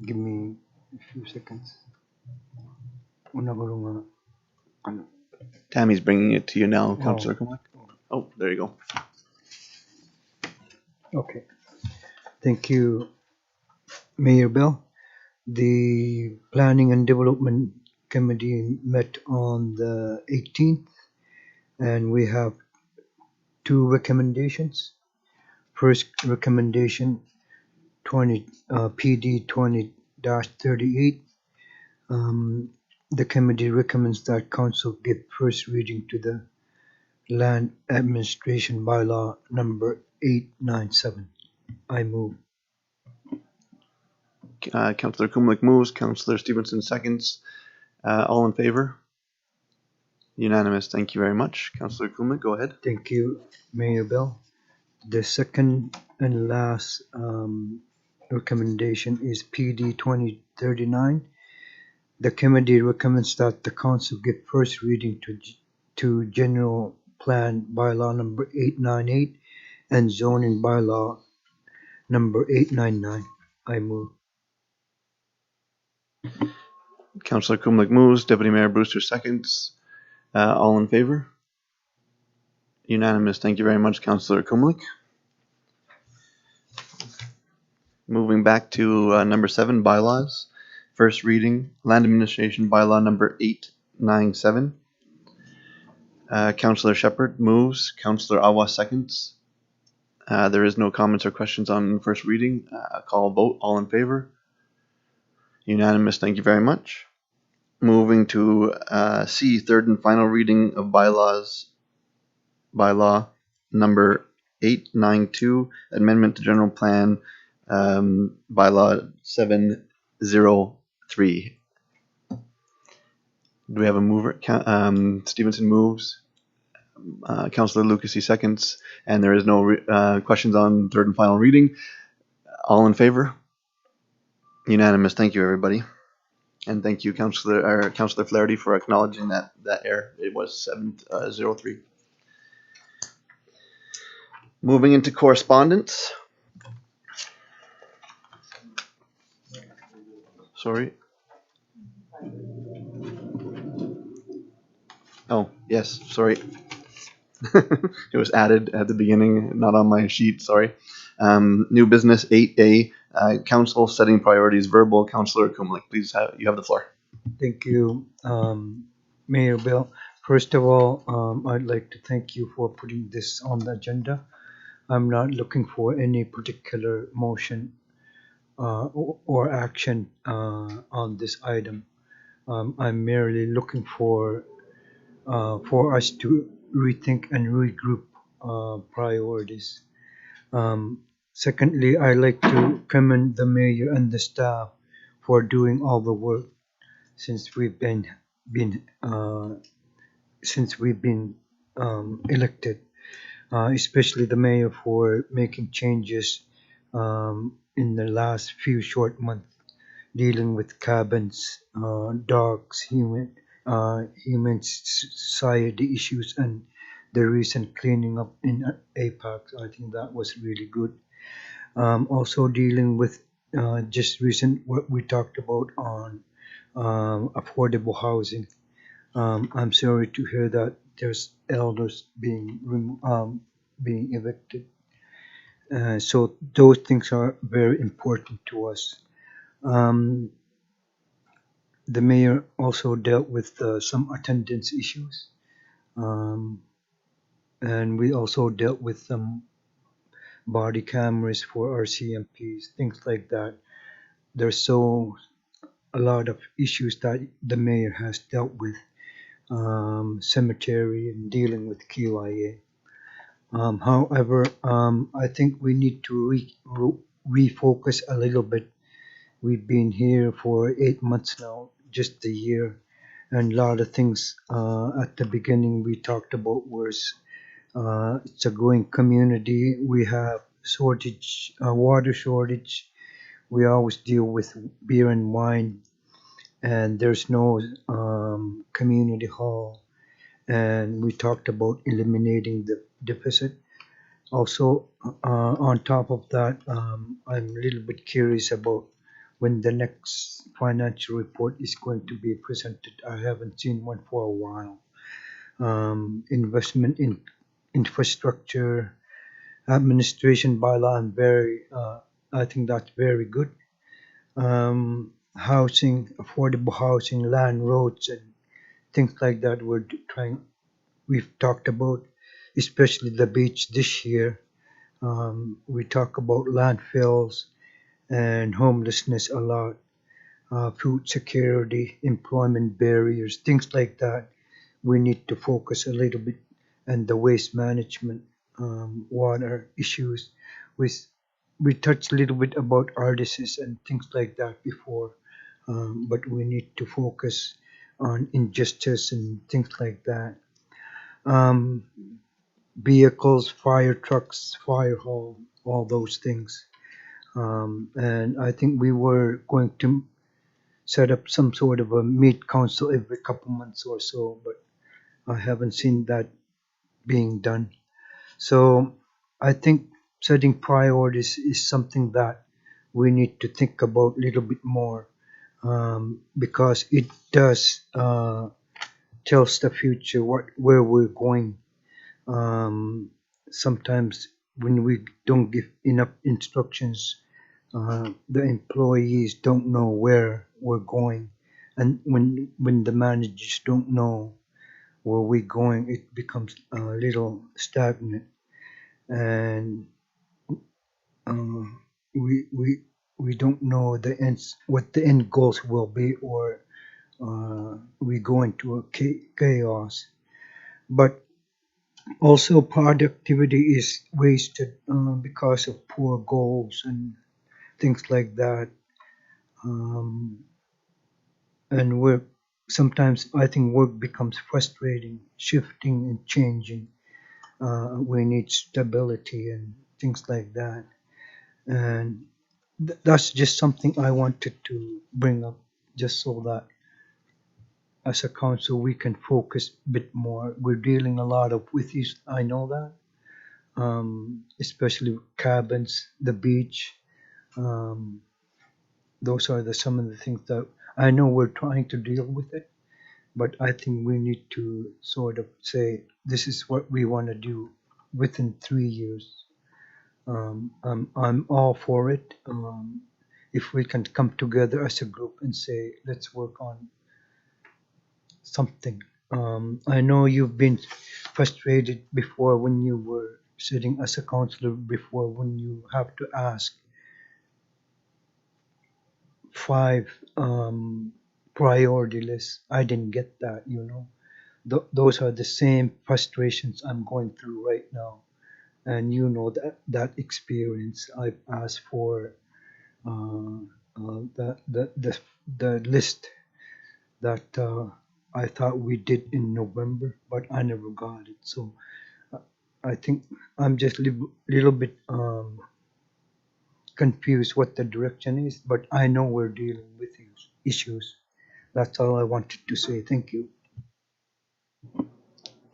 Give me a few seconds. Tammy's bringing it to you now, Councillor Kumulik. Oh, there you go. Okay. Thank you, Mayor Bell. The Planning and Development Committee met on the 18th, and we have 2 recommendations. First recommendation, PD 20-38. The committee recommends that council give first reading to the Land Administration Bylaw number 897. I move. Councillor Kumulik moves. Councillor Stevenson seconds. All in favor? Unanimous. Thank you very much. Councillor Kumulik, go ahead. Thank you, Mayor Bell. The second and last recommendation is PD 2039. The committee recommends that the council give first reading to General Plan Bylaw number 898 and Zoning Bylaw number 899. I move. Councillor Kumulik moves. Deputy Mayor Brewster seconds. All in favor? Unanimous. Thank you very much, Councillor Kumulik. Moving back to number 7, bylaws. First reading, Land Administration Bylaw number 897. Councillor Shepherd moves. Councillor Awa seconds. There is no comments or questions on first reading. Call a vote. All in favor? Unanimous. Thank you very much. Moving to C, third and final reading of bylaw number 892, amendment to general plan bylaw 703. Do we have a mover? Stevenson moves. Councillor Lucas seconds, and there is no questions on third and final reading. All in favor? Unanimous. Thank you, everybody. And thank you, Councillor Flaherty, for acknowledging that error. It was 703. Moving into correspondence. Sorry. Oh, yes, sorry. It was added at the beginning, not on my sheet, sorry. New business 8A, council setting priorities, verbal. Councillor Kumulik, please, you have the floor. Thank you, Mayor Bill. First of all, I'd like to thank you for putting this on the agenda. I'm not looking for any particular motion. or action on this item. I'm merely looking for us to rethink and regroup priorities. Um, Secondly, I like to commend the mayor and the staff for doing all the work since been since we've been elected, especially the mayor for making changes in the last few short months, dealing with cabins, dogs, human society issues, and the recent cleaning up in APAC. I think that was really good. Also dealing with just recent what we talked about on affordable housing. I'm sorry to hear that there's elders being evicted. So those things are very important to us. Um, the mayor also dealt with some attendance issues, um, and we also dealt with some body cameras for our CMPs, things like that. There's so a lot of issues that the mayor has dealt with, cemetery and dealing with QIA. However, I think we need to refocus a little bit. We've been here for 8 months now, just a year, and a lot of things at the beginning we talked about was it's a growing community. We have shortage, water shortage. We always deal with beer and wine, and there's no community hall. And we talked about eliminating the deficit. Also, on top of that, I'm a little bit curious about when the next financial report is going to be presented. I haven't seen one for a while. Investment in infrastructure, administration bylaw, I think that's very good. Housing, affordable housing, land, roads, and things like that. We've talked about, especially the beach this year. We talk about landfills and homelessness a lot, food security, employment barriers, things like that. We need to focus a little bit, and the waste management, water issues. We we touched a little bit about artists and things like that before, but we need to focus on injustice and things like that. Um, Vehicles, fire trucks, fire hall, all those things. And I think we were going to set up some sort of a meet council every couple months or so, but I haven't seen that being done. So I think setting priorities is something that we need to think about a little bit more, because it does tells the future where we're going. Um, Sometimes when we don't give enough instructions, the employees don't know where we're going, and when the managers don't know where we're going, it becomes a little stagnant, and uh, we don't know what the end goals will be, or we go into a chaos. But also, productivity is wasted because of poor goals and things like that. Um, and work sometimes I think work becomes frustrating, shifting and changing. We need stability and things like that. And that's just something I wanted to bring up, just so that as a council we can focus a bit more. We're dealing a lot of with these, I know that, especially cabins, the beach. Um, those are some of the things that I know we're trying to deal with it, but I think we need to sort of say this is what we want to do within 3 years. I'm all for it. If we can come together as a group and say let's work on something. I know you've been frustrated before when you were sitting as a counselor before, when you have to ask 5 priority list. I didn't get that, Those are the same frustrations I'm going through right now. And that experience. I've asked for the list that I thought we did in November, but I never got it. So I think I'm just a little bit confused what the direction is, but I know we're dealing with issues. That's all I wanted to say. Thank you.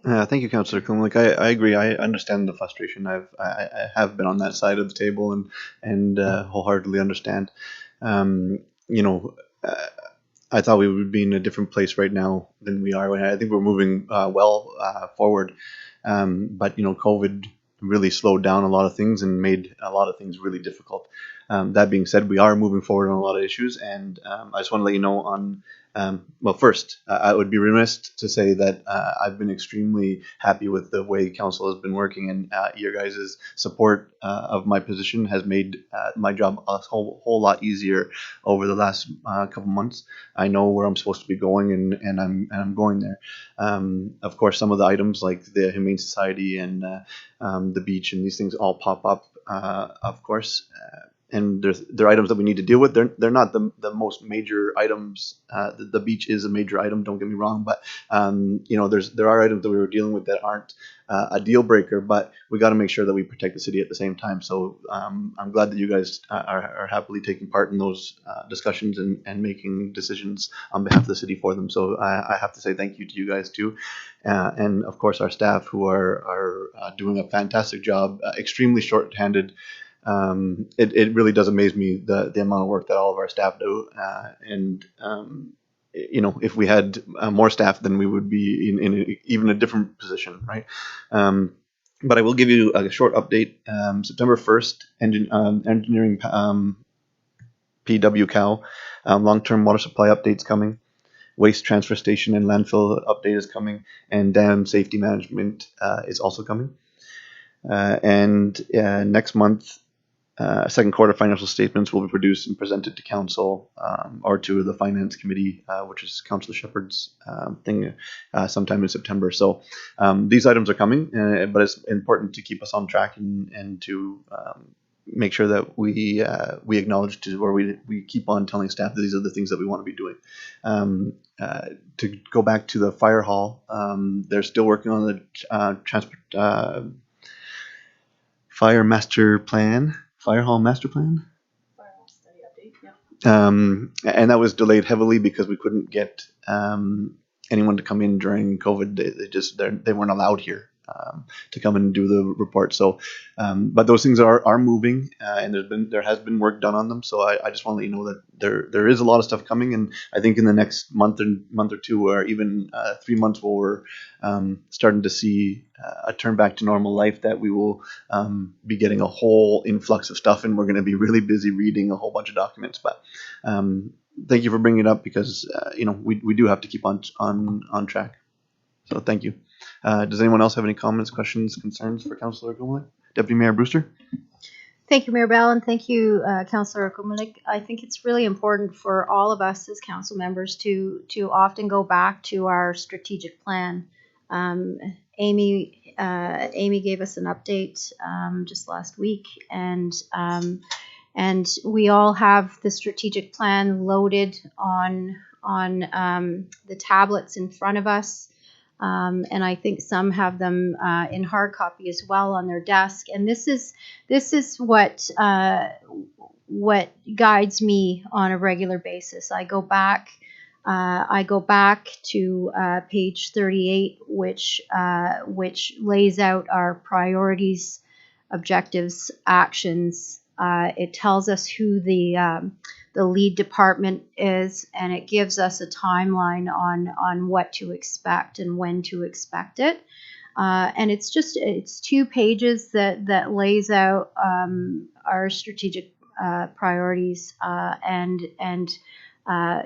Thank you, Councillor Kumlik. I agree. I understand the frustration. I have been on that side of the table and wholeheartedly understand. Um, you know, I thought we would be in a different place right now than we are. I think we're moving forward. But COVID really slowed down a lot of things and made a lot of things really difficult. That being said, we are moving forward on a lot of issues, and I just want to let you know on. First, I would be remiss to say that I've been extremely happy with the way council has been working, and your guys' support of my position has made my job a whole lot easier over the last couple months. I know where I'm supposed to be going, and I'm going there. Of course, some of the items like the Humane Society and the beach and these things all pop up, of course. And they're items that we need to deal with. They're not the most major items. The beach is a major item. Don't get me wrong, but there are items that we were dealing with that aren't a deal breaker. But we got to make sure that we protect the city at the same time. So I'm glad that you guys are happily taking part in those discussions and making decisions on behalf of the city for them. So I have to say thank you to you guys too, and of course our staff who are doing a fantastic job. Extremely short-handed. It really does amaze me the amount of work that all of our staff do, and if we had more staff, then we would be in even a different position, right? But I will give you a short update. September 1st, engineering PWCOW, long-term water supply updates coming. Waste transfer station and landfill update is coming, and dam safety management is also coming. And next month, second quarter financial statements will be produced and presented to council or to the finance committee, which is Councillor Shepherd's thing, sometime in September. So these items are coming, but it's important to keep us on track and to make sure that we acknowledge or we keep on telling staff that these are the things that we want to be doing. To go back to the fire hall, they're still working on the fire master plan. Fire hall master plan. Fire hall study update. Yeah. And that was delayed heavily because we couldn't get anyone to come in during COVID. They weren't allowed here to come and do the report. So, but those things are moving, and there has been work done on them. So I just want to let you know that there is a lot of stuff coming, and I think in the next month or two, or even 3 months, while we're starting to see a turn back to normal life, that we will be getting a whole influx of stuff, and we're going to be really busy reading a whole bunch of documents. But thank you for bringing it up because we do have to keep on track. So thank you. Does anyone else have any comments, questions, concerns for Councillor Kumlik? Deputy Mayor Brewster? Thank you, Mayor Bell, and thank you, Councillor Kumlik. I think it's really important for all of us as council members to often go back to our strategic plan. Amy gave us an update just last week, and we all have the strategic plan loaded on the tablets in front of us. And I think some have them in hard copy as well on their desk. And this is what guides me on a regular basis. I go back to page 38, which lays out our priorities, objectives, actions. It tells us who the lead department is, and it gives us a timeline on what to expect and when to expect it. And it's 2 pages that lays out our strategic priorities and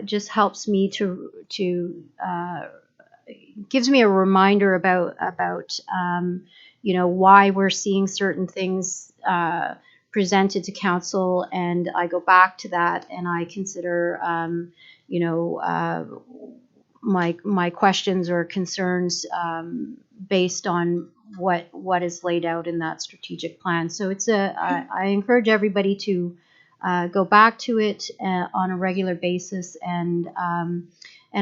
just helps me to gives me a reminder about why we're seeing certain things presented to council, and I go back to that and I consider, my questions or concerns based on what is laid out in that strategic plan. So I encourage everybody to go back to it on a regular basis, and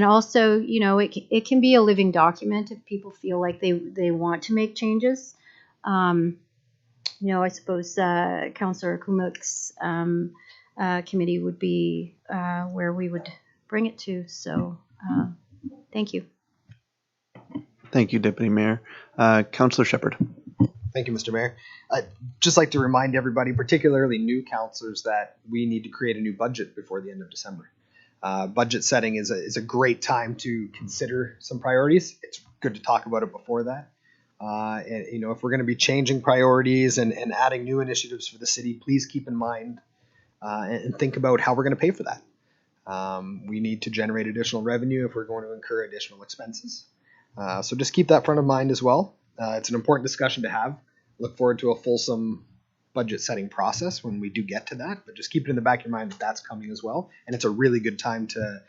also, it can be a living document if people feel like they want to make changes. I suppose Councillor Kumuk's committee would be where we would bring it to. So thank you. Thank you, Deputy Mayor. Councillor Shepherd. Thank you, Mr. Mayor. I'd just like to remind everybody, particularly new councillors, that we need to create a new budget before the end of December. Budget setting is a great time to consider some priorities. It's good to talk about it before that. And if we're going to be changing priorities and adding new initiatives for the city, please keep in mind and think about how we're going to pay for that. We need to generate additional revenue if we're going to incur additional expenses. So just keep that front of mind as well. It's an important discussion to have. Look forward to a fulsome budget setting process when we do get to that, but just keep it in the back of your mind that that's coming as well. And it's a really good time to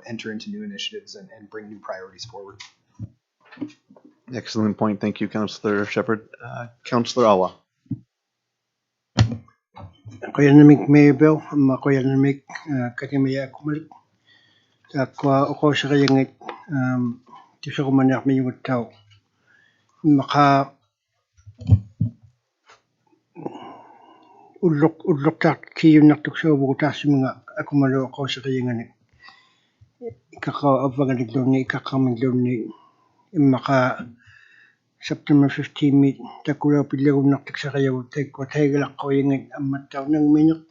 enter into new initiatives and bring new priorities forward. Excellent point. Thank you, Councillor Shepherd. Councillor Awa. Ako namig Maybell, ako namig katimaya kumalik. Ako sa kayangit tisa ko manak may yung tao. Maka udlok tak kiyo naktuk sa bukutas mga ako malo ako sa kayangan. Ikaka-avangan ni ikaka-mandlom ni maka September 15 meet takula pilaw naktik sa kayaw tay ko tay galak ko yung amataw ng minyak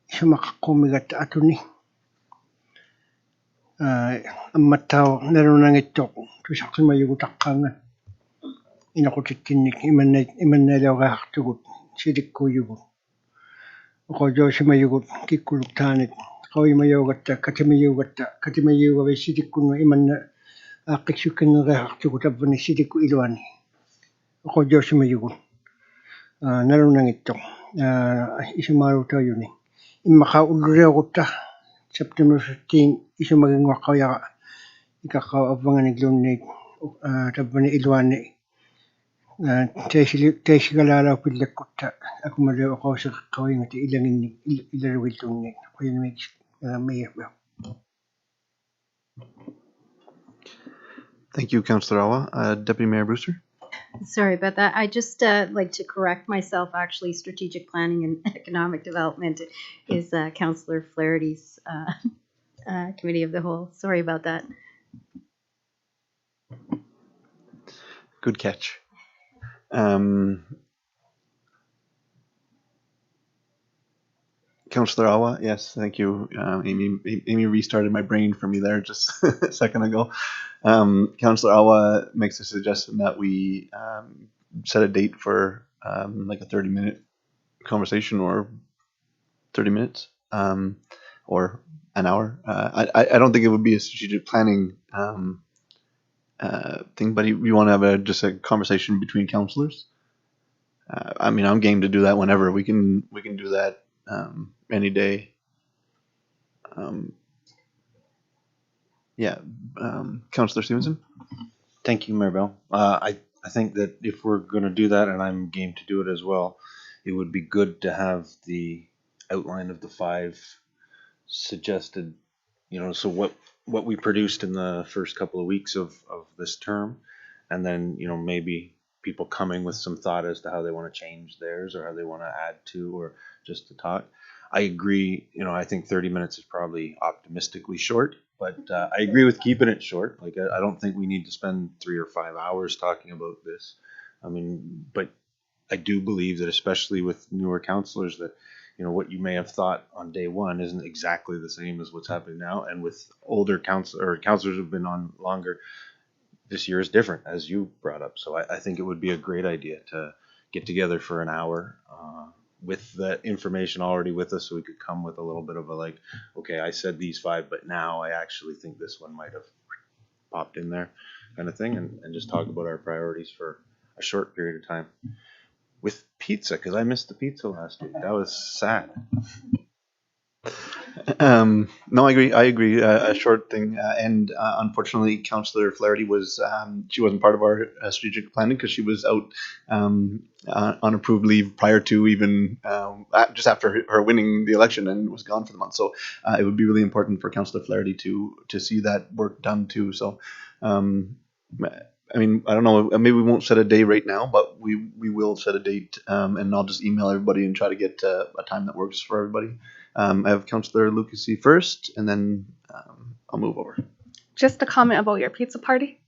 isa makakumigat ato ni amataw naroon nang ito tusak sa mayugutak kangan inakutikinik iman na daw kahaktugot sidik ko yugo ako daw sa mayugot kikuluk tanit kaway mayugat katimayugat sidik ko no iman na akiksukin na kahaktugot abo ni sidik ko iluan ako daw sa mayugot naroon nang ito isimaro tayo ni imakaulure ako ta September 15 isa maging wakaya ikakaabangan ni Gloneg tabo ni iluan ni tayo sigalala ko pilakot ako malaw ako sa kaway nga ilangin ilarwil itong ni ako yun may Thank you, Councillor Awa. Deputy Mayor Brewster. Sorry about that. I just like to correct myself. Actually, strategic planning and economic development is Councillor Flaherty's committee of the whole. Sorry about that. Good catch. Councillor Awa, yes, thank you. Amy restarted my brain for me there just a second ago. Councillor Awa makes a suggestion that we set a date for like a 30-minute conversation or 30 minutes or an hour. I don't think it would be a strategic planning thing, but we want to have just a conversation between councillors. I mean, I'm game to do that whenever. We can do that any day. Councillor Stevenson. Thank you, Mayor Bell. I think that if we're going to do that, and I'm game to do it as well, it would be good to have the outline of the 5 suggested, so what we produced in the first couple of weeks of this term, and then, maybe people coming with some thought as to how they want to change theirs or how they want to add to or just to talk. I agree, I think 30 minutes is probably optimistically short, but I agree with keeping it short. Like, I don't think we need to spend 3 or 5 hours talking about this. I mean, but I do believe that, especially with newer councillors, that, what you may have thought on day one isn't exactly the same as what's happening now. And with older councillors who've been on longer, this year is different, as you brought up. So I think it would be a great idea to get together for an hour with the information already with us, so we could come with a little bit of a like, okay, I said these 5, but now I actually think this one might have popped in there kind of thing, and just talk about our priorities for a short period of time. with pizza because I missed the pizza last week. That was sad. No, I agree. I agree. A short thing, and unfortunately, Councillor Flaherty was she wasn't part of our strategic planning because she was out on approved leave prior to even just after her winning the election and was gone for the month. So it would be really important for Councillor Flaherty to see that work done too. So. I mean, I don't know. Maybe we won't set a day right now, but we will set a date, and I'll just email everybody and try to get a time that works for everybody. I have Councillor Lucasy first, and then I'll move over. Just a comment about your pizza party.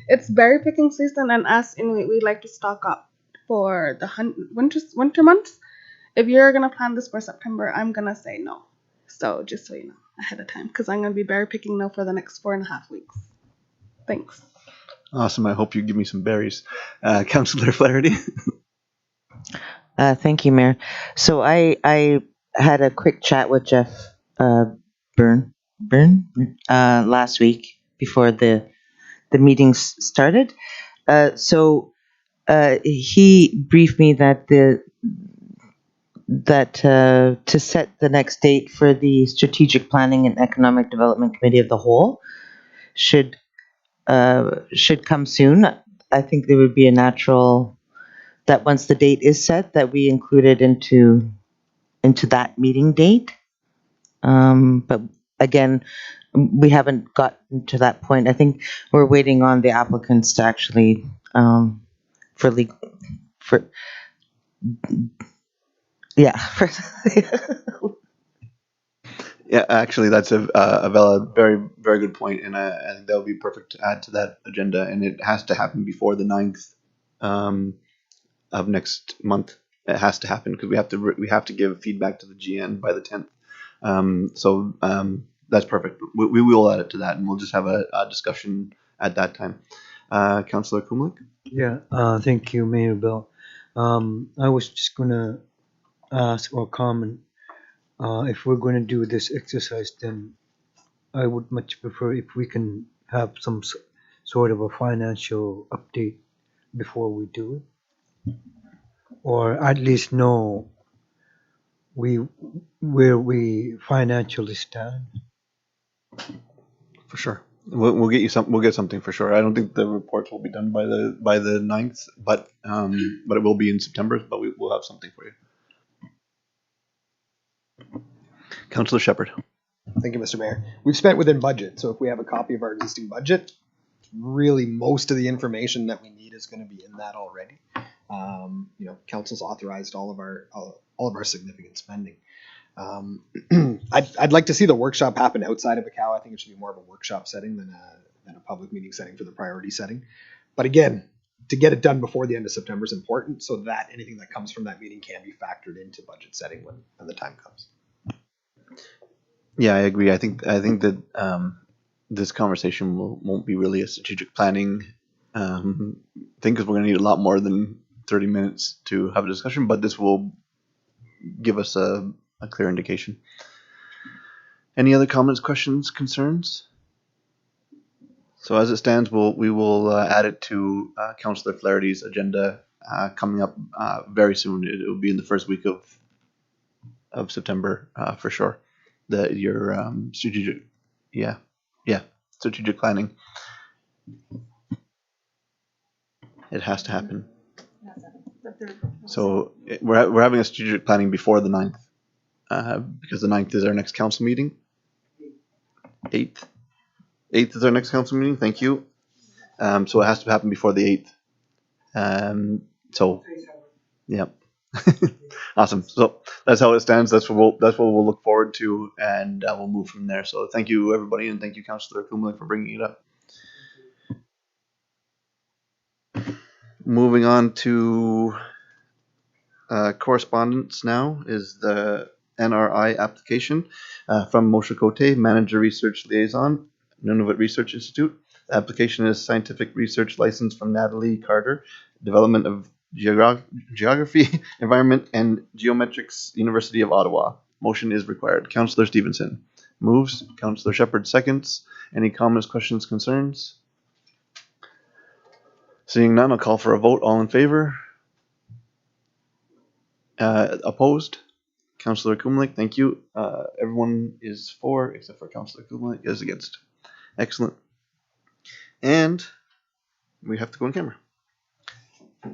It's berry picking season, and as Inuit, we like to stock up for the winter months. If you're gonna plan this for September, I'm gonna say no. So just so you know ahead of time, because I'm gonna be berry picking now for the next 4.5 weeks. Thanks. Awesome. I hope you give me some berries, Councillor Flaherty. Thank you, Mayor. So I had a quick chat with Jeff Byrne last week before the meetings started. So he briefed me that to set the next date for the Strategic Planning and Economic Development Committee of the Whole should come soon. I think there would be a natural that once the date is set, that we include it into that meeting date. But again, we haven't gotten to that point. I think we're waiting on the applicants to actually Yeah, actually, that's a valid, very, very good point, and I think that would be perfect to add to that agenda, and it has to happen before the 9th of next month. It has to happen because we have to give feedback to the GN by the 10th. So that's perfect. We will add it to that, and we'll just have a discussion at that time. Councillor Kumlik? Yeah, thank you, Mayor Bell. I was just gonna ask or comment. If we're going to do this exercise, then I would much prefer if we can have some sort of a financial update before we do it, or at least know where we financially stand. For sure, we'll get you some. We'll get something for sure. I don't think the reports will be done by the 9th, but it will be in September. But we'll have something for you. Councillor Shepherd. Thank you, Mr. Mayor. We've spent within budget, so if we have a copy of our existing budget, really most of the information that we need is going to be in that already. Council's authorized all of our significant spending. I'd like to see the workshop happen outside of ICAO. I think it should be more of a workshop setting than a public meeting setting for the priority setting. But again, to get it done before the end of September is important, so that anything that comes from that meeting can be factored into budget setting when the time comes. Yeah, I agree. I think that this conversation won't be really a strategic planning thing because we're going to need a lot more than 30 minutes to have a discussion, but this will give us a clear indication. Any other comments, questions, concerns? So as it stands, we will add it to Councillor Flaherty's agenda coming up very soon. It will be in the first week of September for sure. Your strategic, strategic planning. It has to happen. So we're having a strategic planning before the 9th because the 9th is our next council meeting. 8th is our next council meeting. Thank you. So it has to happen before the 8th. Yeah. Awesome. So that's how it stands. That's what we'll look forward to, and we'll move from there. So thank you, everybody, and thank you, Councillor Kumlik, for bringing it up. Moving on to correspondence now is the NRI application from Moshe Kote, Manager Research Liaison, Nunavut Research Institute. The application is scientific research license from Natalie Carter, Development of Geography, Environment, and Geometrics, University of Ottawa. Motion is required. Councillor Stevenson moves. Councillor Shepherd seconds. Any comments, questions, concerns? Seeing none, I'll call for a vote. All in favor? Opposed? Councillor Kumlik, thank you. Everyone is for, except for Councillor Kumlik is against. Excellent. And we have to go on camera.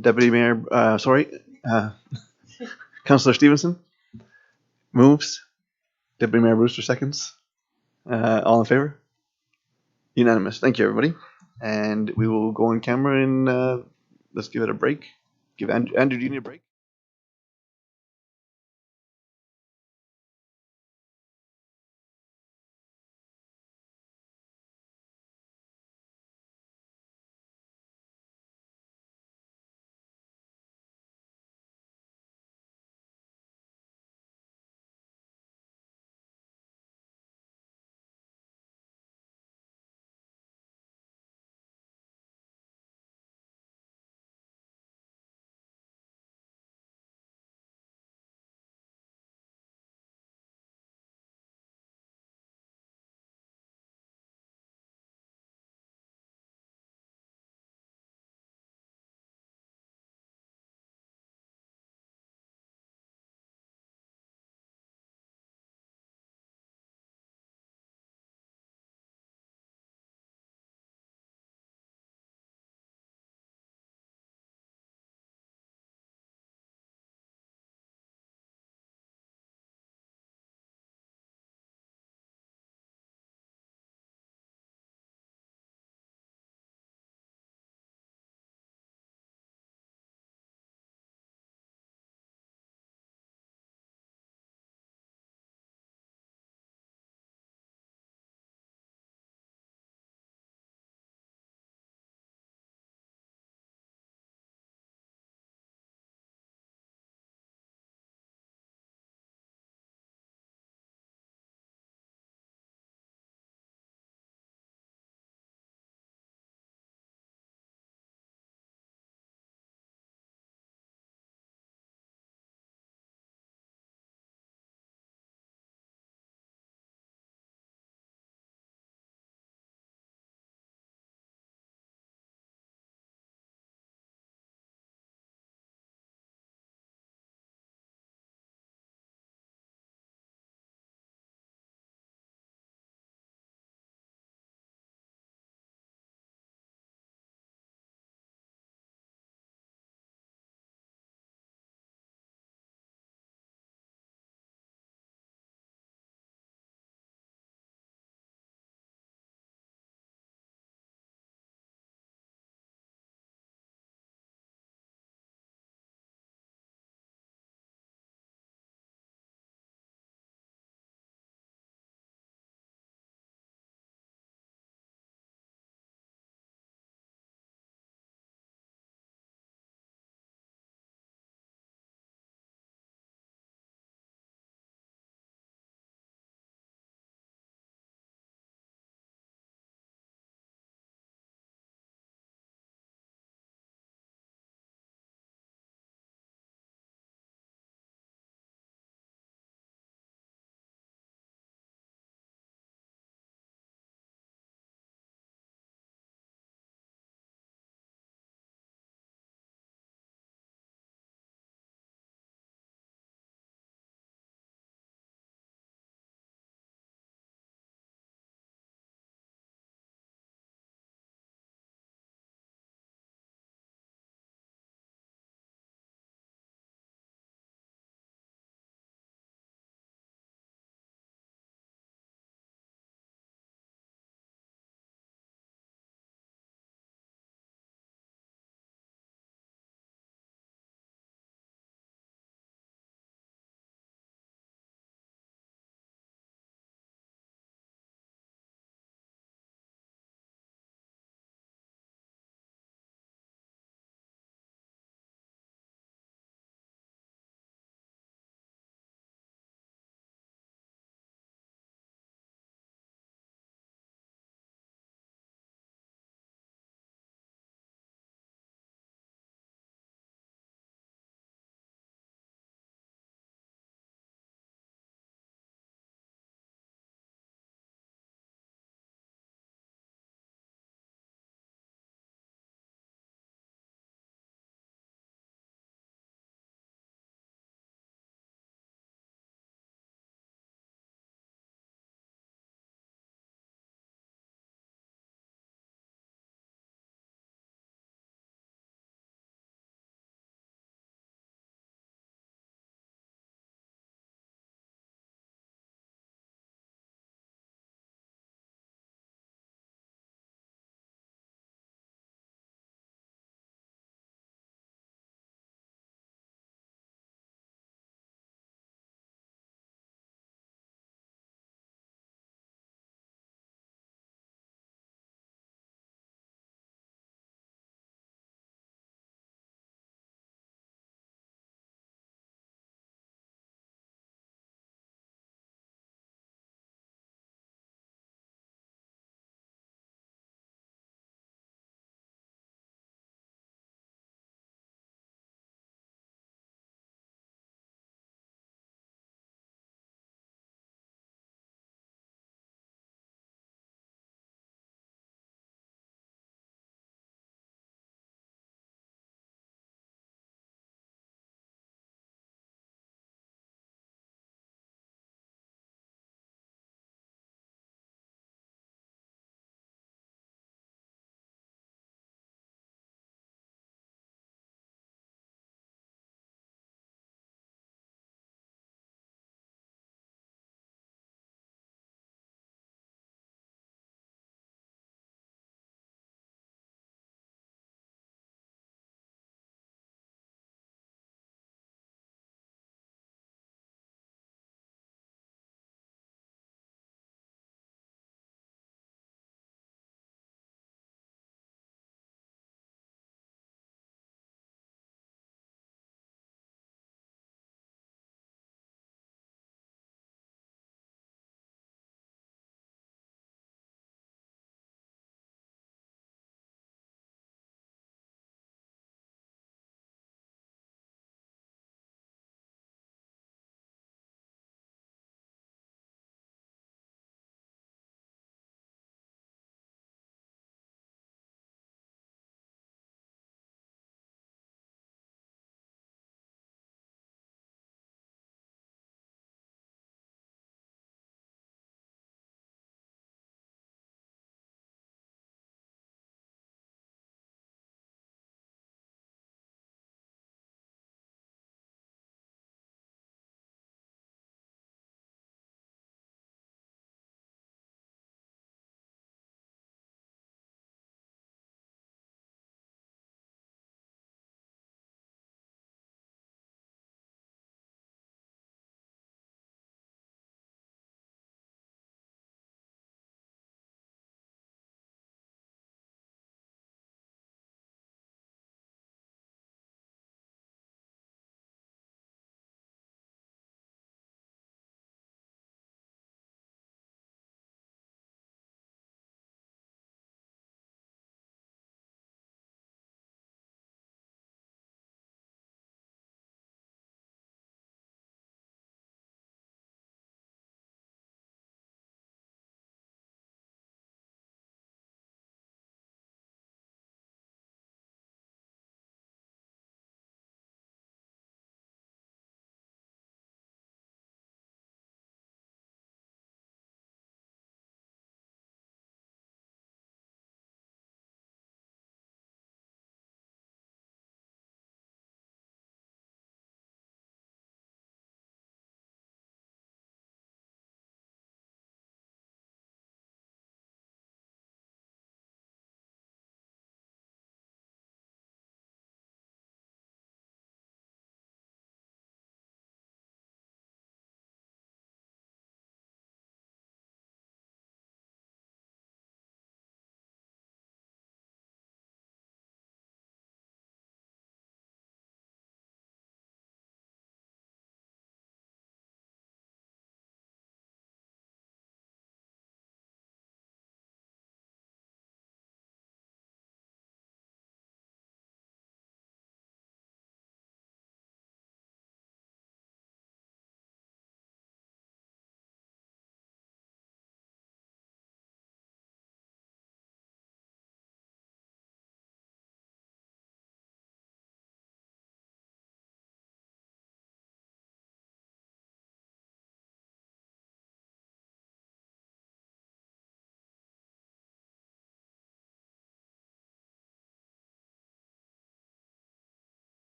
Deputy Mayor, Councillor Stevenson moves. Deputy Mayor Brewster seconds. All in favor? Unanimous. Thank you, everybody. And we will go on camera and let's give it a break. Give Andrew, do you need a break?